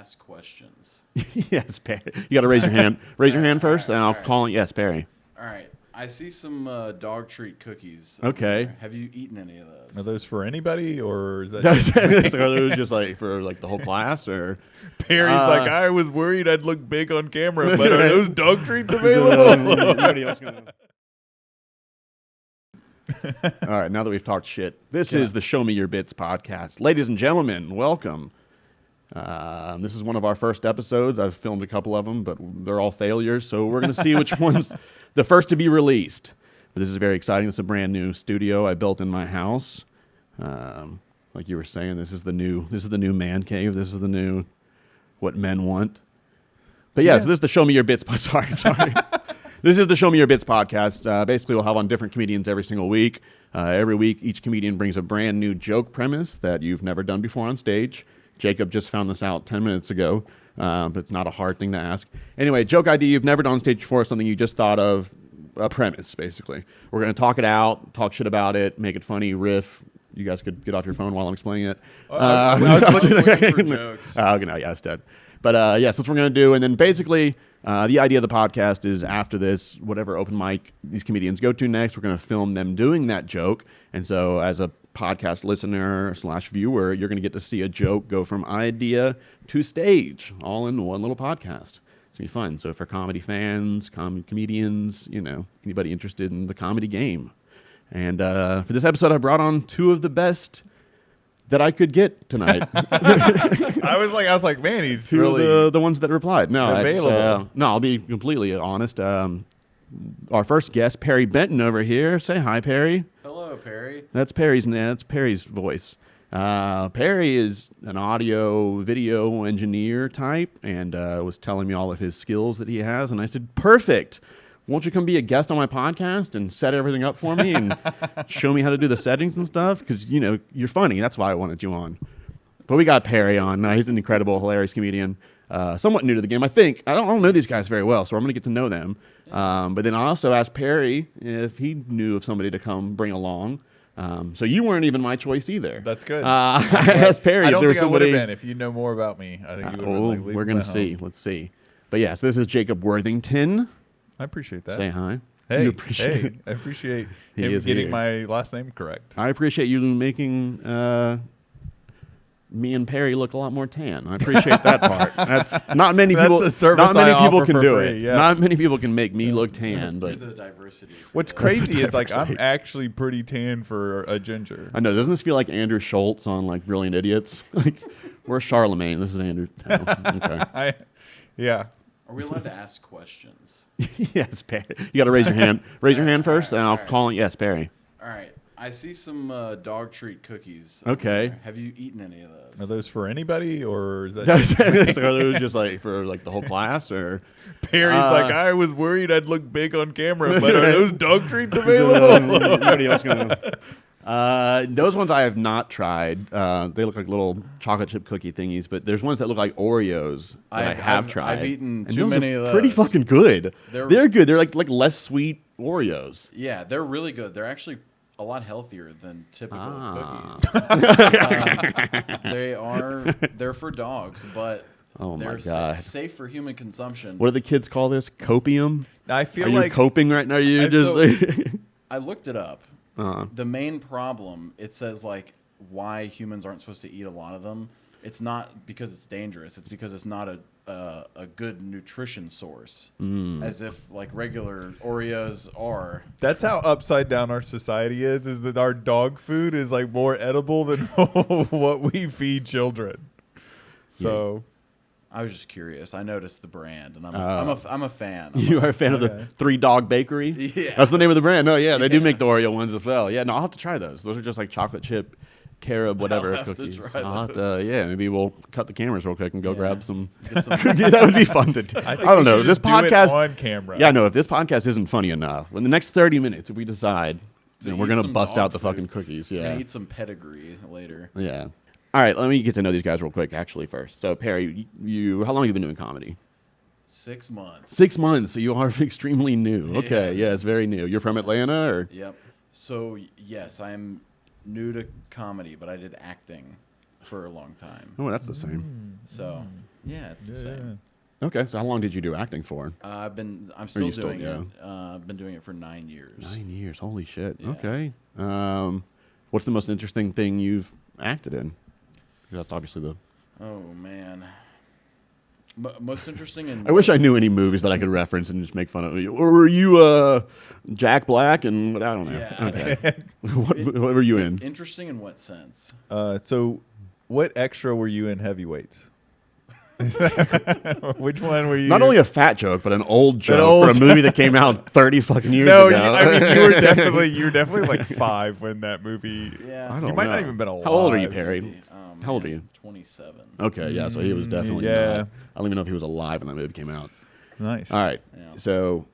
ask questions. Yes, Perry. You got to raise your hand. Raise your hand first, and I'll call it. Yes, Perry. All right. I see some dog treat cookies. Okay. Have you eaten any of those? Are those for anybody, or is that? Are those just like for like the whole class, or? Perry's like, I was worried I'd look big on camera, but are those dog treats available? Anybody else gonna... All right, now that we've talked shit, this is the Show Me Your Bits podcast. Ladies and gentlemen, welcome. This is one of our first episodes. I've filmed a couple of them, but they're all failures, so we're going to see which one's the first to be released. But this is very exciting. It's a brand new studio I built in my house. Like you were saying, this is the new man cave. This is the new what men want. But yeah, so this is the Show Me Your Bits. Sorry. This is the Show Me Your Bits podcast. Basically, we'll have on different comedians every single week. Every week, each comedian brings a brand new joke premise that you've never done before on stage. Jacob just found this out 10 minutes ago, but it's not a hard thing to ask. Anyway, joke idea you've never done on stage before, something you just thought of, a premise, basically. We're going to talk it out, talk shit about it, make it funny, riff. You guys could get off your phone while I'm explaining it. I was looking for jokes. Okay, no, yeah, it's dead. But yes, that's what we're going to do. And then basically, the idea of the podcast is after this, whatever open mic these comedians go to next, we're going to film them doing that joke. And so as a podcast listener / viewer, you're going to get to see a joke go from idea to stage, all in one little podcast. It's going to be fun. So for comedy fans, comedians, anybody interested in the comedy game. And for this episode, I brought on two of the best that I could get tonight. I was like, man, he's two really of the ones that replied. No, available. No, I'll be completely honest. Our first guest, Perry Benton, over here. Say hi, Perry. Hello, Perry. That's Perry's voice. Perry is an audio video engineer type, and was telling me all of his skills that he has, and I said, perfect. Won't you come be a guest on my podcast and set everything up for me and show me how to do the settings and stuff? Because, you're funny. That's why I wanted you on. But we got Perry on. He's an incredible, hilarious comedian. Somewhat new to the game. I think. I don't know these guys very well, so I'm going to get to know them. But then I also asked Perry if he knew of somebody to come bring along. So you weren't even my choice either. That's good. I asked Perry if there was somebody. I would have been if you know more about me. I think you would have been we're going to see. Let's see. But yes, this is Jacob Worthington. I appreciate that. Say hi. Hey, I appreciate him getting my last name correct. I appreciate you making me and Perry look a lot more tan. I appreciate that part. That's not many people. That's a service not many I people offer can for do free, it. yeah. Not many people can make me look tan. But The diversity. What's crazy is I'm actually pretty tan for a ginger. I know. Doesn't this feel like Andrew Schultz on like Brilliant Idiots? Like, where's Charlemagne? This is Andrew. Oh, okay. Yeah. Are we allowed to ask questions? Yes, Perry. You got to raise your hand. Raise your hand first, and I'll call it. Yes, Perry. All right. I see some dog treat cookies. Okay. Have you eaten any of those? Are those for anybody, or is that? Are those just like for like the whole class, or? Perry's like, I was worried I'd look big on camera, but are those dog treats available? Anybody else gonna? Those ones I have not tried. They look like little chocolate chip cookie thingies, but there's ones that look like Oreos that I have tried. I've eaten and too many of those. Pretty fucking good. They're good. They're like less sweet Oreos. Yeah, they're really good. They're actually a lot healthier than typical cookies. They're for dogs, but they're safe for human consumption. What do the kids call this? Copium? I feel Are you like coping right now? You just I looked it up. The main problem, it says like why humans aren't supposed to eat a lot of them. It's not because it's dangerous. It's because it's not a good nutrition source, as if like regular Oreos are. That's how upside down our society is that our dog food is like more edible than what we feed children. So. I was just curious. I noticed the brand, and I'm a fan. You are a fan of the Three Dog Bakery? Yeah. That's the name of the brand. No, yeah, they do make the Oreo ones as well. Yeah, no, I'll have to try those. Those are just like chocolate chip, carob, whatever cookies. I'll have to, maybe we'll cut the cameras real quick and go grab some. That would be fun to do. I don't know. This podcast on camera. Yeah, no. If this podcast isn't funny enough, in the next 30 minutes, if we decide, then we're gonna bust out the fucking cookies. Yeah. We're gonna eat some pedigree later. Yeah. All right, let me get to know these guys real quick, actually, first. So, Perry, how long have you been doing comedy? 6 months. 6 months, so you are extremely new. Okay, Yes. Yes, very new. You're from Atlanta, or? Yep. So, yes, I'm new to comedy, but I did acting for a long time. Oh, that's the same. So, Yeah, it's the same. Okay, so how long did you do acting for? I'm still doing it. I've been doing it for 9 years. 9 years, holy shit. Yeah. Okay. What's the most interesting thing you've acted in? That's obviously the... Oh, man. Most interesting in... I wish I knew any movies that I could reference and just make fun of you. Or were you Jack Black and... I don't know. Yeah. Okay. what were you in? Interesting in what sense? So what extra were you in Heavyweights? Which one were you? Not only a fat joke, but an old joke for a movie that came out 30 fucking years ago. I mean, you were definitely like 5 when that movie. Yeah. I don't You might know. not even been alive. How old are you, Perry? How old are you? 27. Okay, yeah, so he was definitely not. I don't even know if he was alive when that movie came out. Nice. All right, Yeah. so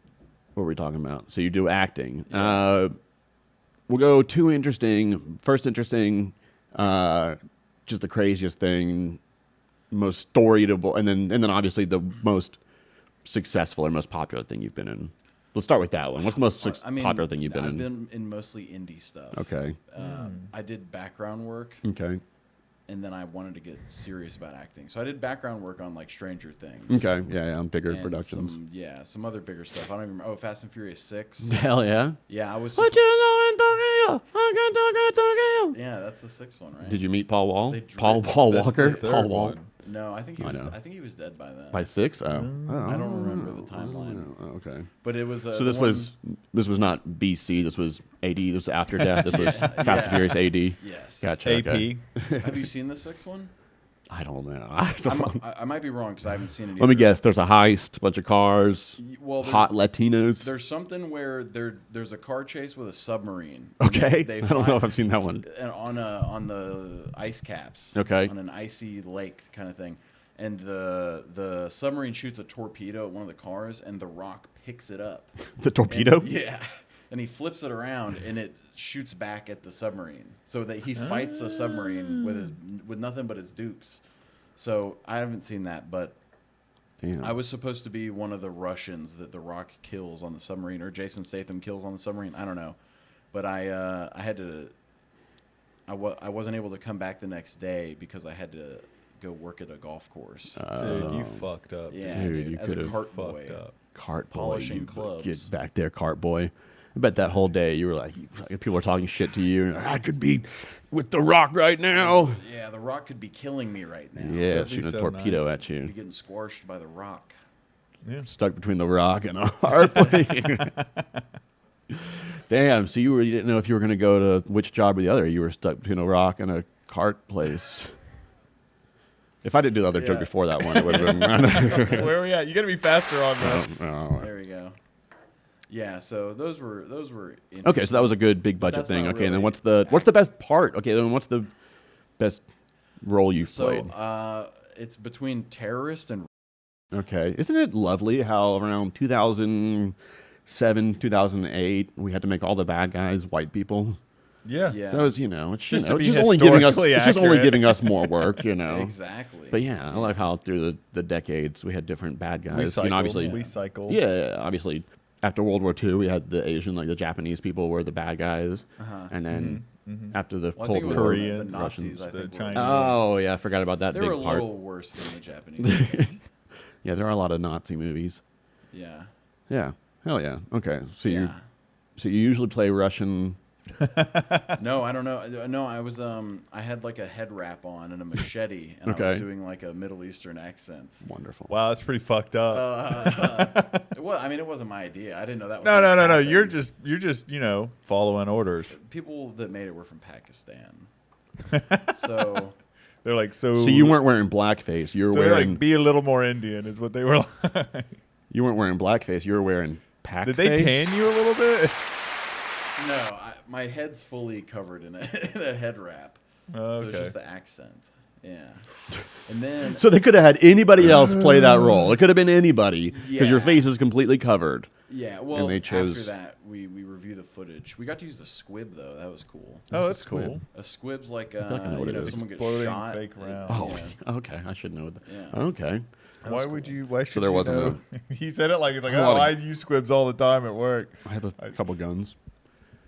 what were we talking about? So you do acting. We'll go two interesting. First interesting, just the craziest thing, most storyable, and then obviously the most successful or most popular thing you've been in. Let's start with that one. What's the most popular thing you've been in? I've been in mostly indie stuff. Okay. I did background work, Okay. and then I wanted to get serious about acting. So I did background work on like Stranger Things. Okay. Yeah, on bigger and productions. some other bigger stuff. I don't even remember. Oh, Fast and Furious 6. Hell yeah. Yeah, I was. What you know in Tokyo? Tokyo. Yeah, that's the 6th one, right? Did you meet Paul Wall? They Paul dripped- That's Walker? the third Paul Wall. one. No, I think he I was. know. I think he was dead by then. By 6? Oh. I don't remember the timeline. Okay. But it was. So this was not BC. This was AD. This was after death. This was Fast and Furious AD. Yes. Gotcha. AP. Okay. Have you seen the 6th one? I don't know. I might be wrong because I haven't seen it. Let me either. guess. There's a heist, bunch of cars, Well, hot Latinos. There's something where there's a car chase with a submarine. Okay. They I don't know if I've seen that one. on the ice caps. Okay. On an icy lake kind of thing, and the submarine shoots a torpedo at one of the cars, and the Rock picks it up. The torpedo? Yeah. And he flips it around, and it shoots back at the submarine. So that he fights a submarine with nothing but his dukes. So I haven't seen that, but Damn. I was supposed to be one of the Russians that the Rock kills on the submarine, or Jason Statham kills on the submarine. I don't know, but I had to. I wasn't able to come back the next day because I had to go work at a golf course. Dude, you fucked up. Yeah, Dude, you as a could've cart boy. Fucked up. Cart boy. polishing you clubs. Get back there, cart boy. I bet that whole day you were like, people were talking shit to you. And you're like, I could be with the Rock right now. Yeah, the Rock could be killing me right now. Yeah, That'd be shooting so a torpedo nice. at I'd be you. getting squashed by the Rock. Yeah. Stuck between the Rock and a heart plane. Damn, so you didn't know if you were going to go to which job or the other. You were stuck between a Rock and a cart place. If I didn't do the other joke Yeah. before that one, it would have been... Where are we at? You got to be faster on that. Oh. There we go. Yeah, so those were interesting. Okay, so that was a good big budget That's thing. not Okay, and then really what's the best part? Okay, then what's the best role you've played? So it's between terrorist and Okay, isn't it lovely how around 2007, 2008 we had to make all the bad guys white people? Yeah. yeah. So it's it's Just to be just only giving us historically it's just only accurate. giving us more work, Exactly. But yeah, I love how through the decades we had different bad guys. We cycled. Obviously, We cycled. yeah, obviously after World War II we had the Asian, like the Japanese people were the bad guys, and then after the Well, I think Cold it was War, Koreans, the Nazis. Russians. I the think were- Chinese. Oh yeah, I forgot about that they big were a part. little worse than the Japanese. Yeah, there are a lot of Nazi movies. Yeah. Yeah, hell yeah. Okay, so Yeah. you usually play Russian. No, I don't know. No, I was I had like a head wrap on and a machete, and I Okay. was doing like a Middle Eastern accent. Wonderful. Wow, that's pretty fucked up. Well, I mean, it wasn't my idea. I didn't know that was No. gonna happen. You're just following orders. People that made it were from Pakistan. So They're like so. So you weren't wearing blackface. You were So wearing. like be a little more Indian is what they were like. You weren't wearing blackface. You were wearing pack Did they tan you a little bit? no, my head's fully covered in a head wrap. So it's Okay. just the accent. Yeah. And then So they could have had anybody else play that role. It could have been anybody because your Yeah. face is completely covered. yeah, well, they chose- after that we review the footage. We got to use the squib though. That was cool. Oh, that's Squib. cool. A squib's like feel like I know what it is. someone gets Exploding shot. fake round. Oh, Yeah. okay. I should know that. Yeah. Okay. Why would you? Why should there you wasn't know? He said it like it's like, I have a oh, lot I of- use squibs all the time at work. I have a couple guns.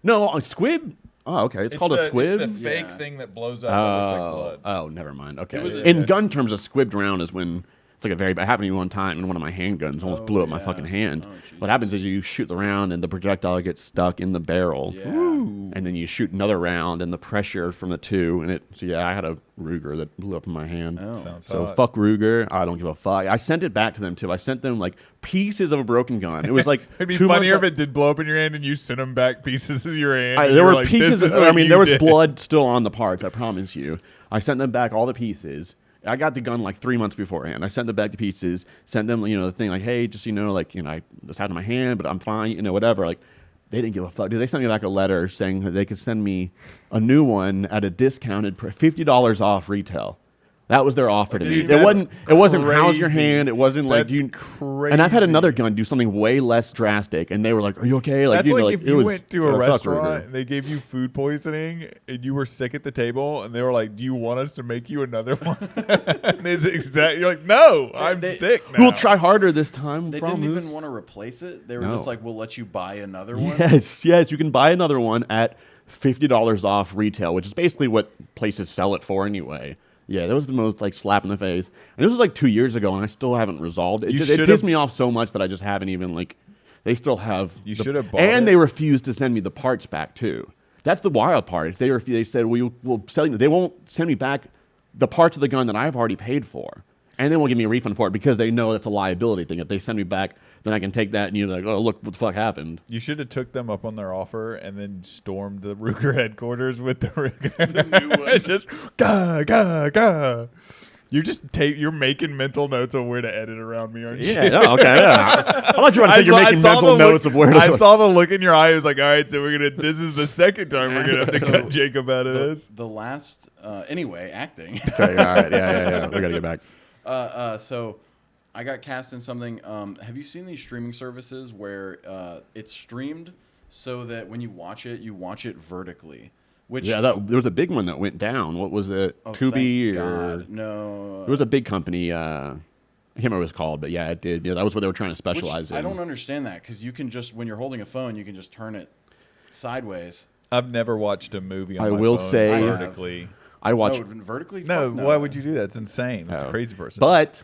No, a squib. Oh, okay. It's called a squib. It's the fake Yeah. thing that blows up that looks like blood. Oh, never mind. Okay. It was a- In gun terms, a squibbed round is when It's like a very bad. It happened to me one time, and one of my handguns almost blew up my fucking hand. What happens is you shoot the round, and the projectile gets stuck in the barrel, and then you shoot another round, and the pressure from the two, and I had a Ruger that blew up in my hand. So hot. fuck Ruger. I don't give a fuck. I sent it back to them too. I sent them like pieces of a broken gun. It was like it'd be funnier if it did blow up in your hand, and you sent them back pieces of your hand. There were pieces. There was blood still on the parts. I promise you. I sent them back all the pieces. I got the gun like 3 months beforehand. I sent them back the pieces, sent them, the thing like, hey, just, I just had it in my hand, but I'm fine, whatever. Like, they didn't give a fuck. Dude, they sent me back a letter saying that they could send me a new one at a discounted $50 off retail. That was their offer to me. It wasn't how's your hand. It wasn't like crazy. And I've had another gun do something way less drastic, and they were like, "Are you okay?" Like, that's like if you went to a restaurant and they gave you food poisoning and you were sick at the table, and they were like, "Do you want us to make you another one?" And you're like, "No, I'm sick now." We'll try harder this time. They didn't even want to replace it. They were just like, "We'll let you buy another one." Yes, you can buy another one at $50 off retail, which is basically what places sell it for anyway. Yeah, that was the most slap in the face. And this was 2 years ago, and I still haven't resolved it. It pissed me off so much that I just haven't even they still have. You should have bought it. And they refused to send me the parts back too. That's the wild part. They said we'll sell you. They won't send me back the parts of the gun that I've already paid for, and they won't give me a refund for it because they know that's a liability thing. If they send me back, then I can take that and you're like, oh, look what the fuck happened. You should have took them up on their offer and then stormed the Ruger headquarters with the Ruger. The new one. It's just gah. You're making mental notes of where to edit around me, aren't you? Yeah. Oh, okay. Yeah. I thought you were to say you're making mental notes of where to. I saw the look in your eye. It was like, all right, so this is the second time we're gonna have to cut Jacob out of this. The last, anyway, acting. Okay. All right. Yeah. We gotta get back. So I got cast in something. Have you seen these streaming services where it's streamed so that when you watch it vertically? Which there was a big one that went down. What was it? Tubi or no? It was a big company. I can't remember what it was called, but yeah, it did. Yeah, that was what they were trying to specialize in. I don't understand that because you can just when you're holding a phone, you can just turn it sideways. I've never watched a movie on I my will phone say vertically. I watched vertically. No, why would you do that? It's insane. It's a crazy person. But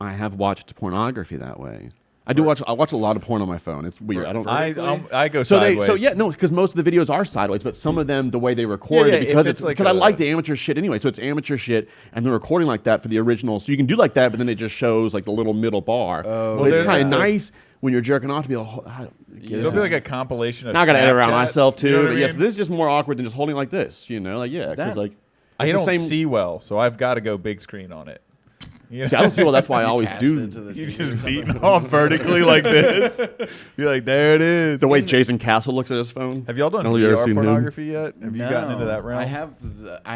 I have watched pornography that way. I watch a lot of porn on my phone. It's weird. I go sideways. Because most of the videos are sideways, but some of them the way they record it because I like the amateur shit anyway. So it's amateur shit, and they're recording like that for the original. So you can do like that, but then it just shows the little middle bar. But it's kind of nice when you're jerking off to be like, it'll be like a compilation of. Now I got to edit around Snapchats, myself too. You know what I mean? Yes, this is just more awkward than just holding like this. Because I don't see well, so I've got to go big screen on it. See, I don't see well. That's why I always do. You just beating off vertically like this. You're like, there it is. The way Jason Castle looks at his phone. Have y'all done VR pornography yet? Have you gotten into that realm? I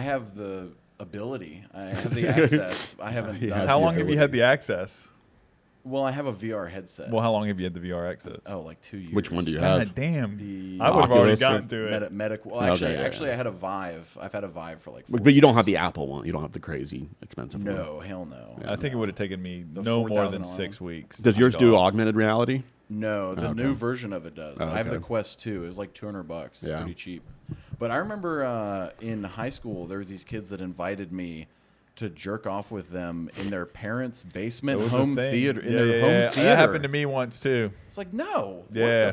have the ability. I have the access. I haven't done. How long have you had the access? Well, I have a VR headset. Well, how long have you had the VR access? Oh, like 2 years. Which one do you have? God damn. I would have already gotten to it. Well, actually, I had a Vive. I've had a Vive for like 4 But you don't years. have the Apple one. You don't have the crazy expensive one. No, hell no. I think it would have taken me no more than 6 weeks. Does yours do augmented reality? No, the new version of it does. Oh, I have the Quest 2. It was like $200. It's pretty cheap. But I remember in high school, there was these kids that invited me to jerk off with them in their parents' basement home theater. Home theater. That happened to me once too. It's like, no. Yeah.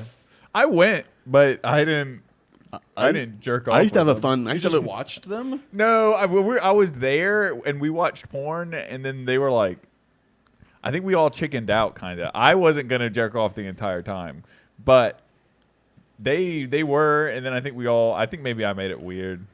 I went, but I didn't jerk off. I used to have a fun. You just watched them? No, I was there and we watched porn, and then they were like, I think we all chickened out kind of. I wasn't gonna jerk off the entire time, but they were, and then I think maybe I made it weird.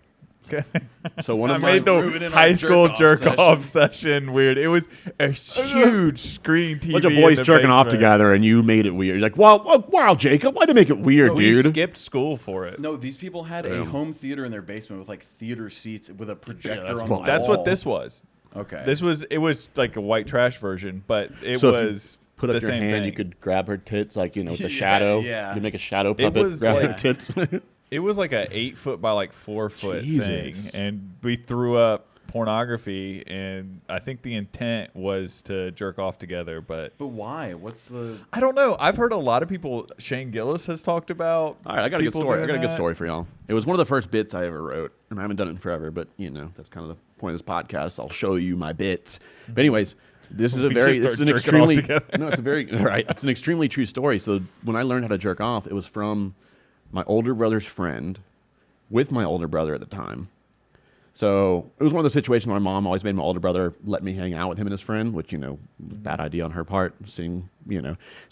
So one of I made the high school jerk-off session weird. It was a huge screen TV. A bunch of boys jerking off together, and you made it weird. You're like, wow, Jacob, why'd you make it weird, dude? We skipped school for it. No, these people had a home theater in their basement with like theater seats with a projector on the wall. That's what this was. Okay. It was like a white trash version, but it was put up the your same hand, thing. you could grab her tits, with the shadow. Yeah. You make a shadow puppet, grab her tits. It was like a 8 foot by like 4 foot thing, and we threw up pornography, and I think the intent was to jerk off together. But why? What's the? I don't know. I've heard a lot of people. Shane Gillis has talked about. All right, I got a good story. I got a good story for y'all. It was one of the first bits I ever wrote, and I haven't done it in forever. But that's kind of the point of this podcast. I'll show you my bits. But anyways, This is it's an extremely true story. So when I learned how to jerk off, it was from my older brother's friend with my older brother at the time. So it was one of those situations where my mom always made my older brother let me hang out with him and his friend, which, bad idea on her part, So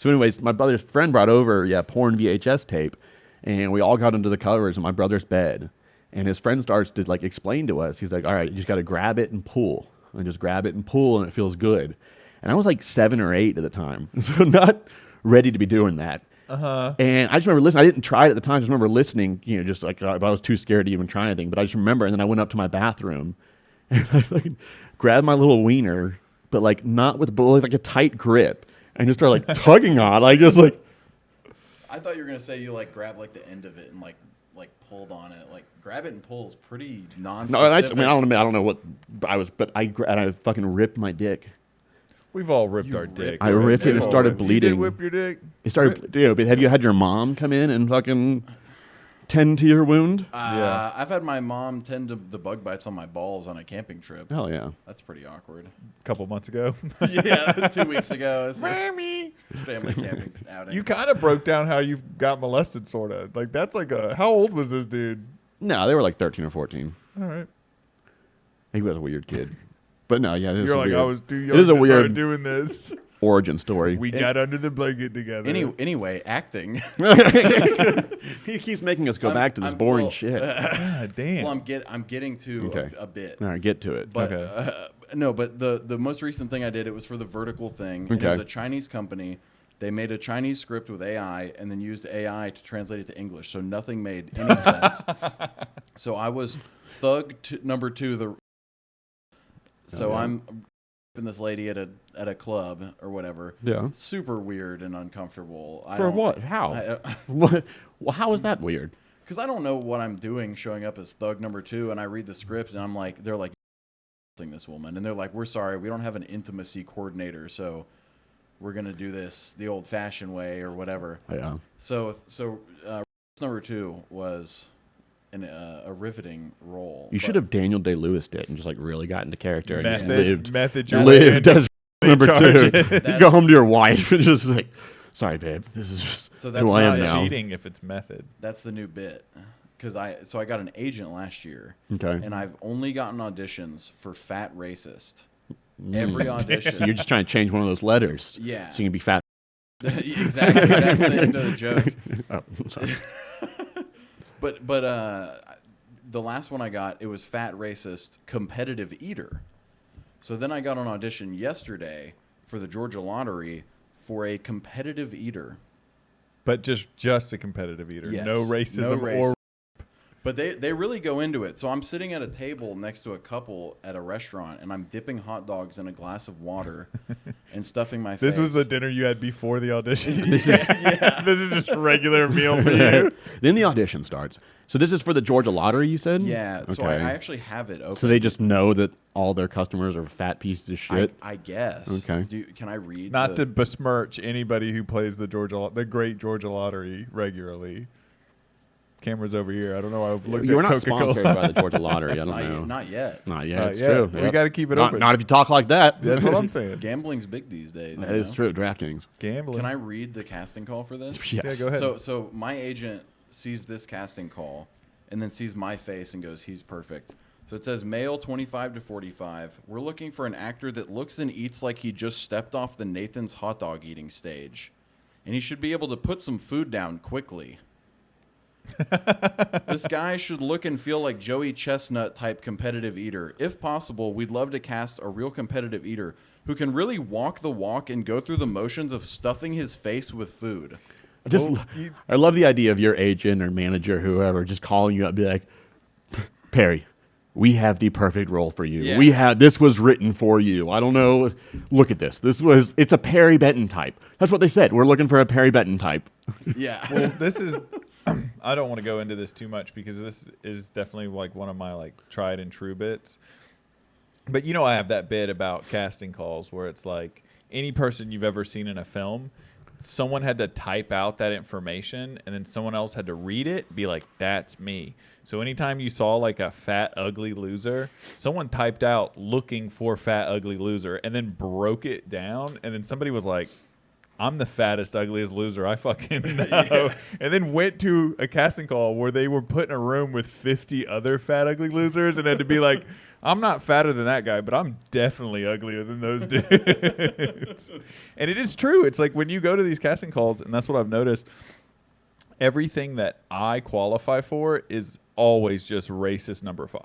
anyways, my brother's friend brought over, porn VHS tape, and we all got under the covers in my brother's bed. And his friend starts to, explain to us. He's like, all right, you just got to grab it and pull. And just grab it and pull, and it feels good. And I was 7 or 8 at the time, so not ready to be doing that. And I just remember listening. I didn't try it at the time. I just remember listening, I was too scared to even try anything. But I just remember, and then I went up to my bathroom, and I grabbed my little wiener, but not with a tight grip, and just started tugging on. I thought you were gonna say you grabbed the end of it and pulled on it. Grab it and pull is pretty non-specific. No, I don't know what I was, but I fucking ripped my dick. We've all ripped our dick. I ripped it and it started bleeding. You did whip your dick? It started, have you had your mom come in and fucking tend to your wound? I've had my mom tend to the bug bites on my balls on a camping trip. Hell yeah. That's pretty awkward. A couple months ago. 2 weeks ago. Family camping outing. You kind of broke down how you got molested, sort of. That's how old was this dude? No, they were 13 or 14. All right. He was a weird kid. But no, yeah, you're I was too young to start doing this. Origin story. We got under the blanket together. Anyway, acting. He keeps making us go back to this boring shit. God damn. Well, I'm getting to a bit. All right, get to it. But no, but the most recent thing I did, it was for the vertical thing. And it was a Chinese company. They made a Chinese script with AI and then used AI to translate it to English. So nothing made any sense. So I was thug number 2. So I'm this lady at a club or whatever. Yeah. Super weird and uncomfortable. For what? How? What? Well, how is that weird? Because I don't know what I'm doing showing up as thug number 2, and I read the script and I'm they're this woman, and they're we're sorry, we don't have an intimacy coordinator, so we're gonna do this the old-fashioned way or whatever. Yeah. So number 2 was a riveting role. You should have Daniel Day-Lewis it and just really got into character and lived as number 2. You go home to your wife and just sorry, babe, this is just who I am now. Cheating if it's method. That's the new bit. Because I got an agent last year. Okay. And I've only gotten auditions for fat racist. Every audition. So you're just trying to change one of those letters. Yeah. So you can be fat. Exactly. That's the end of the joke. Oh, I'm sorry. But the last one I got, it was fat racist competitive eater. So then I got an audition yesterday for the Georgia Lottery for a competitive eater. But just a competitive eater. Yes. No racism or... But they really go into it. So I'm sitting at a table next to a couple at a restaurant, and I'm dipping hot dogs in a glass of water and stuffing my face. This was the dinner you had before the audition? This is just a regular meal for you? Then the audition starts. So this is for the Georgia Lottery, you said? Yeah. Okay. So I actually have it open. So they just know that all their customers are fat pieces of shit? I guess. Okay. Can I read? Not to besmirch anybody who plays the great Georgia Lottery regularly. Camera's over here. I don't know. I've looked You're at not Coca-Cola. sponsored by the Georgia Lottery. I don't know. Not yet. Not yet. It's yet. true. We got to keep it open. Not if you talk like that. That's what I'm saying. Gambling's big these days. That is true. DraftKings. Gambling. Can I read the casting call for this? Yes. Yeah, go ahead. So my agent sees this casting call and then sees my face and goes, he's perfect. So it says, male 25 to 45. We're looking for an actor that looks and eats like he just stepped off the Nathan's hot dog eating stage. And he should be able to put some food down quickly. This guy should look and feel like Joey Chestnut type competitive eater. If possible, we'd love to cast a real competitive eater who can really walk the walk and go through the motions of stuffing his face with food. I love the idea of your agent or manager, whoever, just calling you up and be like, Perry, we have the perfect role for you. Yeah. This was written for you. I don't know. Look at this. It's a Perry Benton type. That's what they said. We're looking for a Perry Benton type. Yeah. Well, this is... I don't want to go into this too much because this is definitely one of my tried and true bits. But I have that bit about casting calls where it's any person you've ever seen in a film, someone had to type out that information and then someone else had to read it, be like, that's me. So anytime you saw like a fat, ugly loser, someone typed out looking for fat, ugly loser and then broke it down. And then somebody was like, I'm the fattest, ugliest loser I fucking know. Yeah. And then went to a casting call where they were put in a room with 50 other fat, ugly losers and had to be like, I'm not fatter than that guy, but I'm definitely uglier than those dudes. And it is true. It's like when you go to these casting calls, and that's what I've noticed, everything that I qualify for is always just racist number 5.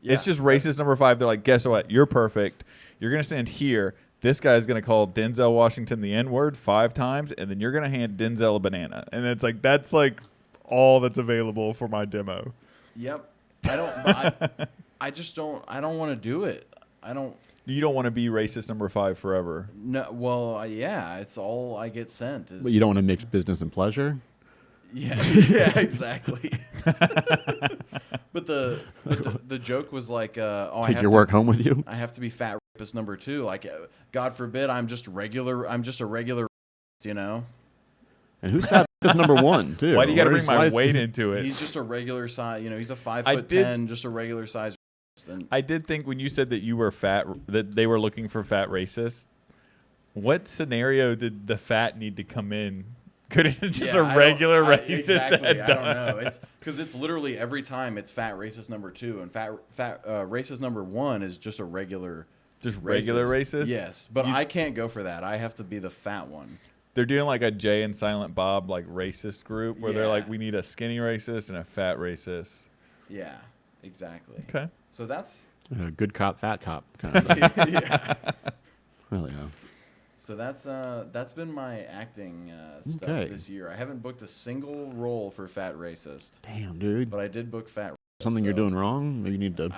Yeah, it's just racist number 5. They're like, guess what? You're perfect. You're going to stand here. This guy's going to call Denzel Washington the N-word 5 times, and then you're going to hand Denzel a banana. And it's like, that's like all that's available for my demo. Yep. I just don't. I don't want to do it. I don't. You don't want to be racist number 5 forever. No. Well, yeah. It's all I get sent. But you don't want to mix business and pleasure. Yeah. Yeah. Exactly. But the joke was like, take your work home with you. I have to be fat rapist number 2. Like, God forbid, I'm just regular. I'm just a regular. You know. And who's fat rapist number 1 too? Why do you got to bring my weight into it? He's just a regular size. You know, he's a 5'10", just a regular size. And I did think when you said that you were fat, that they were looking for fat racists. What scenario did the fat need to come in? Could it just a regular racist? Exactly. I don't know. It's because it's literally every time it's fat racist number 2, and fat racist number 1 is just a regular. Just regular racist? Yes, but I can't go for that. I have to be the fat one. They're doing like a Jay and Silent Bob like racist group where they're like, we need a skinny racist and a fat racist. Yeah, exactly. Okay. So that's good cop, fat cop kind of thing. Yeah. Well, yeah. So that's been my acting stuff this year. I haven't booked a single role for fat racist. Damn, dude. But I did book fat. Something you're doing wrong? Maybe you need to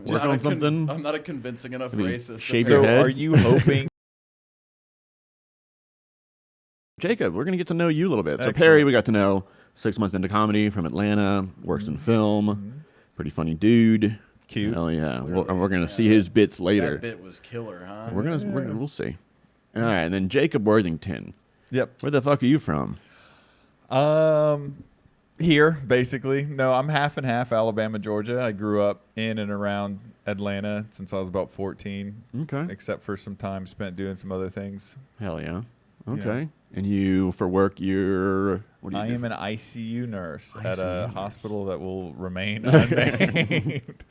work on something. I'm not a convincing enough racist. Shave your head. Are you hoping? Jacob, we're going to get to know you a little bit. Excellent. So Perry, we got to know 6 months into comedy from Atlanta, works in film, pretty funny dude. Cute. Hell yeah. We're going to see his bits later. That bit was killer, huh? We'll see. All right, and then Jacob Worthington. Yep. Where the fuck are you from? Here, basically. No, I'm half and half Alabama, Georgia. I grew up in and around Atlanta since I was about 14. Okay. Except for some time spent doing some other things. Hell yeah. Okay. Yeah. And you, for work, what do you do? I am an ICU nurse at a hospital that will remain unnamed.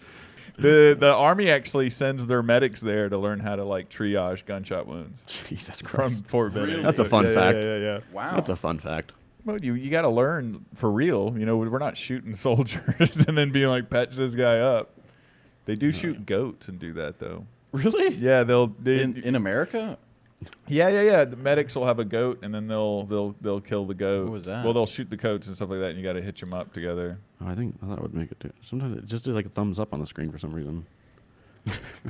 The Army actually sends their medics there to learn how to like triage gunshot wounds. Jesus Christ. From Fort Benning. Really? That's a fun fact. Yeah. Wow. That's a fun fact. Well, you got to learn for real. You know, we're not shooting soldiers and then being like, patch this guy up. They do shoot goats and do that though. Really? Yeah, in America. Yeah. The medics will have a goat and then they'll kill the goat. What was that? Well, they'll shoot the goats and stuff like that, and you got to hitch them up together. I thought it would make it too. Sometimes it just did like a thumbs up on the screen for some reason.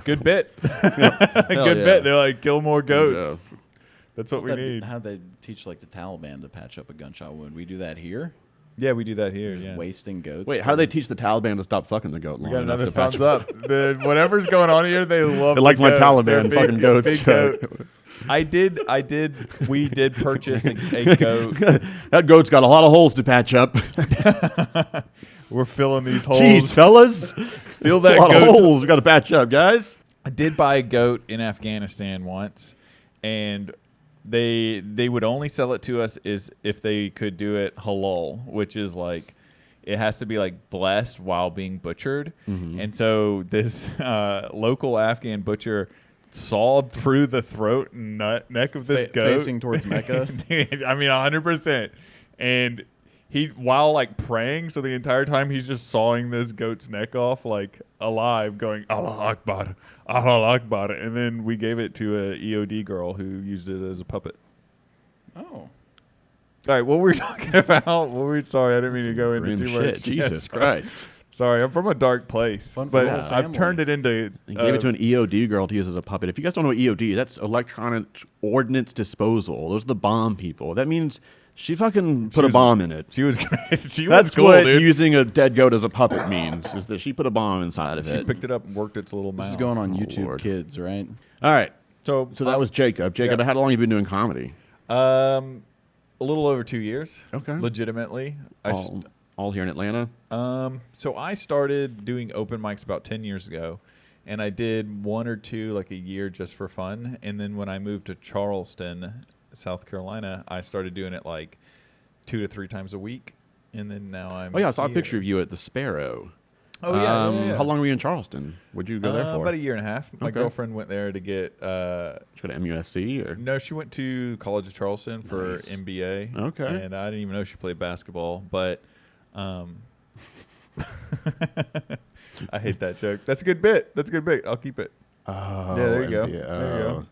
Good bit. Good bit. They're like, kill more goats. Yeah. That's what we need. How'd they teach like the Taliban to patch up a gunshot wound? We do that here? Yeah, we do that here. Yeah. Wasting goats. Wait, how do they teach the Taliban to stop fucking the goat? We got another thumbs up. Whatever's going on here, they love. They like my goat. Taliban fucking goats. Big goat. We did purchase a goat. That goat's got a lot of holes to patch up. We're filling these holes. Jeez, fellas. Fill that a lot goat. of holes we got to patch up, guys. I did buy a goat in Afghanistan once, and they would only sell it to us is if they could do it halal, which is like it has to be like blessed while being butchered. Mm-hmm. And so this local Afghan butcher sawed through the throat and neck of this goat. Facing towards Mecca? Dude, I mean, 100%. And he, while like praying, so the entire time he's just sawing this goat's neck off like alive, going, Allah Akbar, Allah Akbar. And then we gave it to a EOD girl who used it as a puppet. Oh. All right, what were we talking about? Sorry, I didn't mean to go into too much. Jesus Christ. Sorry, I'm from a dark place, but I've turned it into... He gave it to an EOD girl to use as a puppet. If you guys don't know what EOD, that's electronic ordnance disposal. Those are the bomb people. That means she fucking put a bomb in it. She was cool, that's what dude. Using a dead goat as a puppet means, is that she put a bomb inside of it. She picked it up and worked its little mouth. This is going on YouTube Kids, right? All right. So that was Jacob. Jacob, how long have you been doing comedy? A little over 2 years. Okay. Legitimately. All here in Atlanta? So I started doing open mics about 10 years ago, and I did 1 or 2 like a year just for fun. And then when I moved to Charleston, South Carolina, I started doing it like 2 to 3 times a week. And then now I'm Oh, yeah, I saw a here. picture of you at the Sparrow. Oh, yeah. How long were you in Charleston? What'd you go there for? About a year and a half. My Okay. girlfriend went there to get... Did you go to MUSC? Or? No, she went to College of Charleston for Nice. MBA. Okay. And I didn't even know she played basketball, but... I hate that joke. That's a good bit. I'll keep it. Oh, Yeah, there you go. MBA. There you go.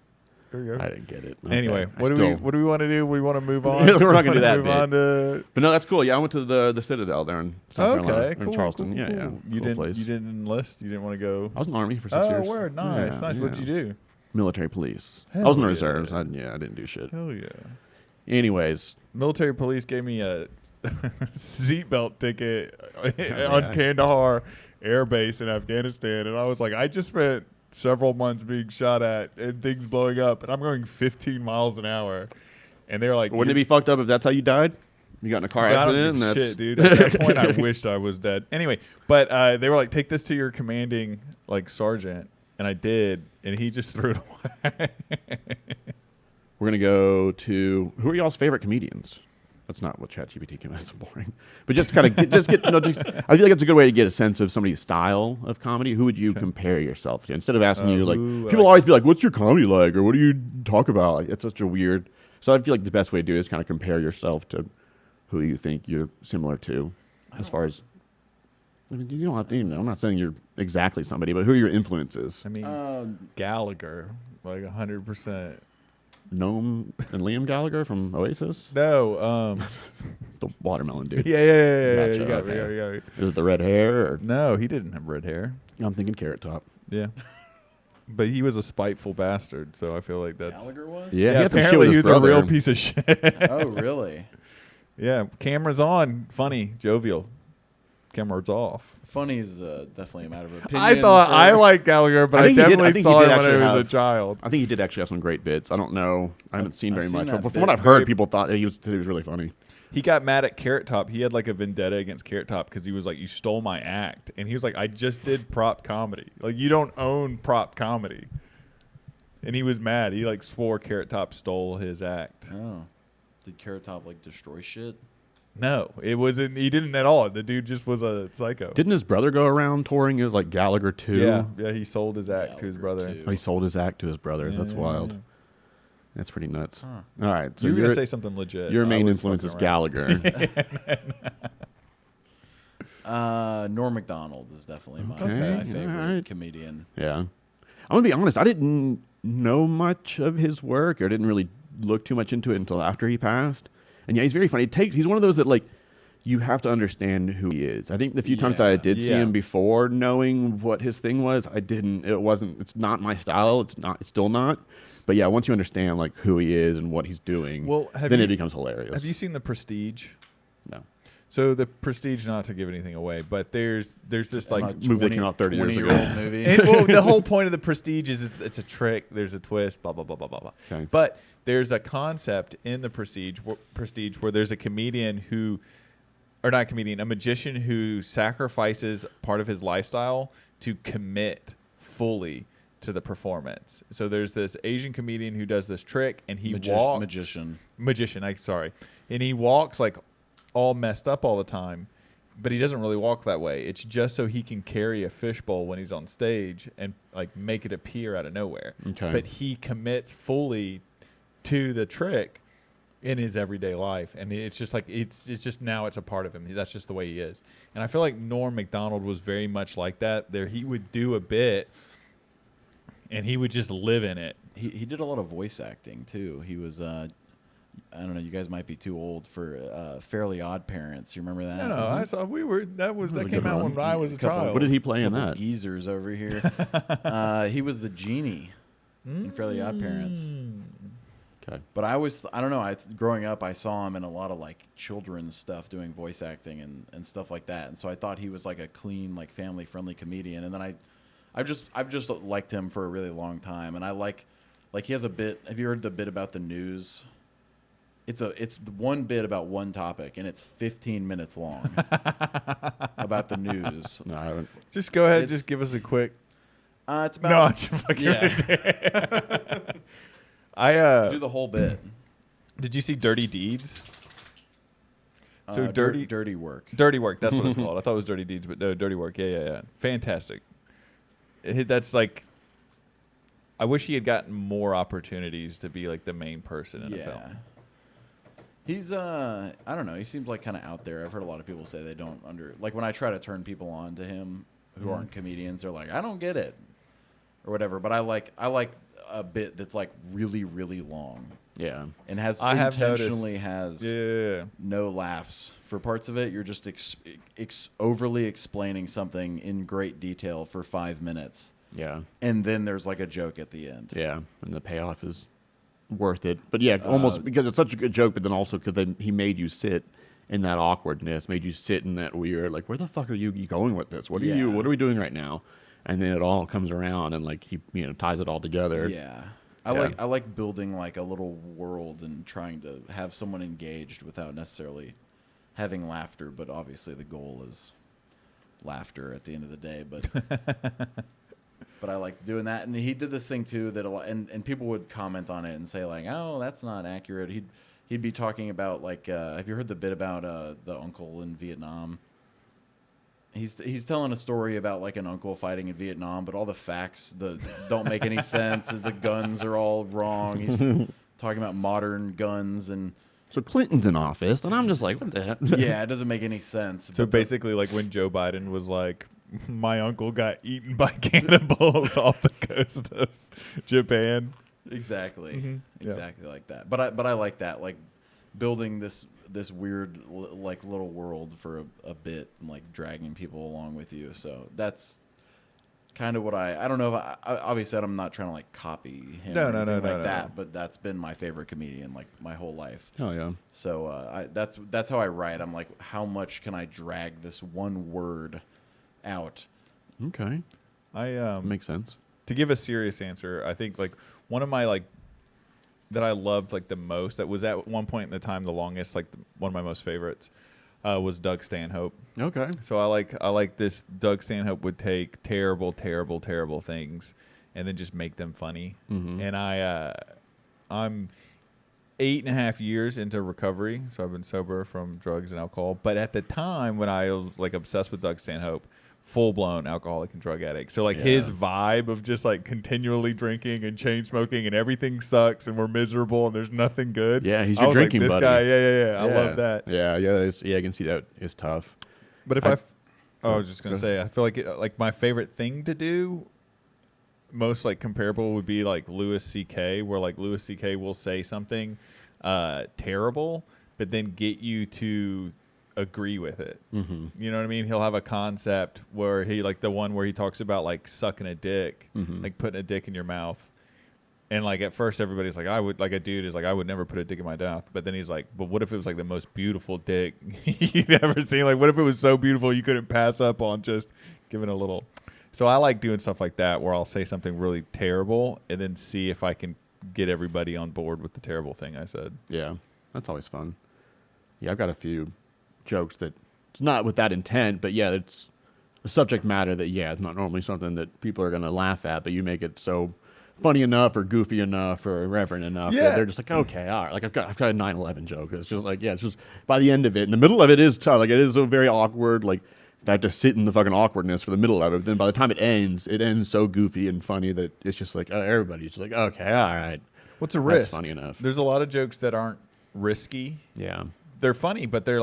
There you go. I didn't get it. Anyway, Okay. what do we want to do? We want to move on. We're not gonna do that Move bit. on to. But no, that's cool. Yeah, I went to the Citadel there in South Carolina, Okay, or cool. in Charleston. Cool, Yeah, cool. yeah. You Cool place. didn't enlist. You didn't want to go. I was in the Army for 6 years. Oh, word, nice, Yeah, nice. What'd you do? Military police. I Hell was in the yeah. reserves. I didn't do shit. Hell yeah. Anyways, Military police gave me a seatbelt ticket Yeah. on Kandahar Air Base in Afghanistan, and I was like, I just spent several months being shot at and things blowing up, and I'm going 15 miles an hour. And they were like, wouldn't it be fucked up if that's how you died? You got in a car I don't accident? give And a that's shit, dude. At that point, I wished I was dead. Anyway, but they were like, take this to your commanding like sergeant, and I did, and he just threw it away. We're gonna go to who are y'all's favorite comedians? That's not what ChatGPT came out. It's boring. But just kind of I feel like it's a good way to get a sense of somebody's style of comedy. Who would you compare yourself to? Instead of asking you like people always be like, "What's your comedy like?" or "What do you talk about?" Like, it's such a weird. So I feel like the best way to do it is kind of compare yourself to who you think you're similar to, as far as. I mean, you don't have to. I'm not saying you're exactly somebody, but who are your influences? I mean, Gallagher, like 100%. Noam and Liam Gallagher from Oasis, No, the watermelon dude. yeah. Gotcha, You got me. okay. You got me. Is it the red hair? Or? No, he didn't have red hair. I'm thinking Carrot Top. Yeah. But he was a spiteful bastard, so I feel like that's... Gallagher was? Yeah, he had some shit apparently with he his was a real brother. piece of shit. Oh, really? Yeah, camera's on, funny, jovial. Camera's off. Funny is definitely a matter of opinion. I thought I liked Gallagher, but I think he did- I definitely think he saw did him when I actually was a have- child. I think he did actually have some great bits. I don't know. I haven't seen I've very seen much. that But from bit. what I've heard, people thought he was really funny. He got mad at Carrot Top. He had like a vendetta against Carrot Top because he was like, "You stole my act," and he was like, "I just did prop comedy. Like you don't own prop comedy." And he was mad. He like swore Carrot Top stole his act. Oh. Did Carrot Top like destroy shit? No, it wasn't. He didn't at all. The dude just was a psycho. Didn't his brother go around touring? It was like Gallagher 2. Yeah. He sold his act to his Gallagher brother. 2. Oh, he sold his act to his brother. Yeah, So that's yeah, wild. yeah. That's pretty nuts. Huh. All right. So You were gonna your- say something legit. Your I main was influence is fucking around. Gallagher. Norm Macdonald is definitely my Okay, favorite alright. comedian. Yeah. I'm going to be honest. I didn't know much of his work or didn't really look too much into it until after he passed. And yeah, he's very funny. He's one of those that like you have to understand who he is. I think the few times that I did see Yeah. him before knowing what his thing was, it's not my style. It's still not. But yeah, once you understand like who he is and what he's doing, Well, then it becomes hilarious. Have you seen The Prestige? No. So The Prestige, not to give anything away, but there's this like movie that came out 30 years ago. 20-year-old movie. And, well, the whole point of The Prestige is it's a trick. There's a twist. Blah blah blah blah blah blah. Okay. But there's a concept in The Prestige where there's a comedian who, or not a comedian, a magician who sacrifices part of his lifestyle to commit fully to the performance. So there's this Asian comedian who does this trick, and he walks magician. And he walks like all messed up all the time. But he doesn't really walk that way. It's just so he can carry a fishbowl when he's on stage and like make it appear out of nowhere. Okay. But he commits fully to the trick in his everyday life, and it's just like it's just now it's a part of him. That's just the way he is. And I feel like Norm Macdonald was very much like that. There, he would do a bit, and he would just live in it. He did a lot of voice acting too. He was I don't know. You guys might be too old for Fairly Odd Parents. You remember that? No, I saw that came out when I was a Couple- child. What did he play in Couple that? geezers over here. He was the genie in Fairly Odd Parents. Okay. But I don't know. Growing up, I saw him in a lot of like children's stuff, doing voice acting and stuff like that. And so I thought he was like a clean, like family friendly comedian. And then I've just liked him for a really long time. And I like he has a bit. Have you heard the bit about the news? It's one bit about one topic, and it's 15 minutes long about the news. No, I haven't. Just go ahead. Just give us a quick. It's about No, it's fucking do the whole bit. Did you see Dirty Deeds? So dirty work. Dirty Work. That's what it's called. I thought it was Dirty Deeds, but no, Dirty Work. Yeah. Fantastic. That's like. I wish he had gotten more opportunities to be like the main person in a film. He's I don't know. He seems like kind of out there. I've heard a lot of people say they don't like when I try to turn people on to him who aren't comedians. They're like, I don't get it, or whatever. But I like a bit that's like really really long. Yeah, and intentionally has no laughs for parts of it. You're just overly explaining something in great detail for 5 minutes. Yeah, and then there's like a joke at the end. Yeah, and the payoff is worth it. But yeah, almost because it's such a good joke, but then also because he made you sit in that awkwardness, made you sit in that weird, like, where the fuck are you going with this? What are we doing right now? And then it all comes around and like he ties it all together. Yeah. I like building like a little world and trying to have someone engaged without necessarily having laughter, but obviously the goal is laughter at the end of the day. But I like doing that, and he did this thing too that and people would comment on it and say like, oh, that's not accurate. He'd be talking about like, have you heard the bit about the uncle in Vietnam? He's telling a story about like an uncle fighting in Vietnam, but all the facts don't make any sense. As the guns are all wrong. He's talking about modern guns and. So Clinton's in office, and I'm just like, what the heck? Yeah, it doesn't make any sense. So basically, like when Joe Biden was like, my uncle got eaten by cannibals off the coast of Japan. Exactly, exactly like that. But I like that, like building this weird like little world for a bit, and like dragging people along with you. So that's kind of what I don't know if I obviously I'm not trying to like copy him or anything like that, but that's been my favorite comedian like my whole life. Oh yeah. So that's how I write. I'm like, how much can I drag this one word out? Okay. Makes sense. To give a serious answer, I think like one of my like that I loved like the most, that was at one point in the time the longest, like one of my most favorites, was Doug Stanhope. Okay. So I like this. Doug Stanhope would take terrible things and then just make them funny. Mm-hmm. And I'm 8.5 years into recovery, so I've been sober from drugs and alcohol. But at the time when I was like obsessed with Doug Stanhope, full-blown alcoholic and drug addict. So like his vibe of just like continually drinking and chain smoking and everything sucks and we're miserable and there's nothing good. Yeah, he's your drinking buddy. This guy, yeah. I love that. Yeah, I can see that is tough. But if I was just gonna say, I feel like my favorite thing to do, most like comparable would be like Louis C.K., where like Louis C.K. will say something terrible, but then get you to agree with it. Mm-hmm. You know what I mean? He'll have a concept where he like the one where he talks about like sucking a dick, like putting a dick in your mouth. And like at first everybody's like, I would never put a dick in my mouth. But then he's like, but what if it was like the most beautiful dick you've ever seen? Like what if it was so beautiful you couldn't pass up on just giving a little. So I like doing stuff like that where I'll say something really terrible and then see if I can get everybody on board with the terrible thing I said. Yeah, that's always fun. Yeah, I've got a few jokes that it's not with that intent, but yeah, it's a subject matter that it's not normally something that people are going to laugh at, but you make it so funny enough or goofy enough or irreverent enough that they're just like, okay, all right. Like I've got a 9/11 joke. It's just like, it's just by the end of it, in the middle of it is tough. Like it is so very awkward. Like I have to sit in the fucking awkwardness for the middle of it. But then by the time it ends so goofy and funny that it's just like everybody's just like, okay, all right. What's a risk? That's funny enough. There's a lot of jokes that aren't risky. Yeah. They're funny, but they're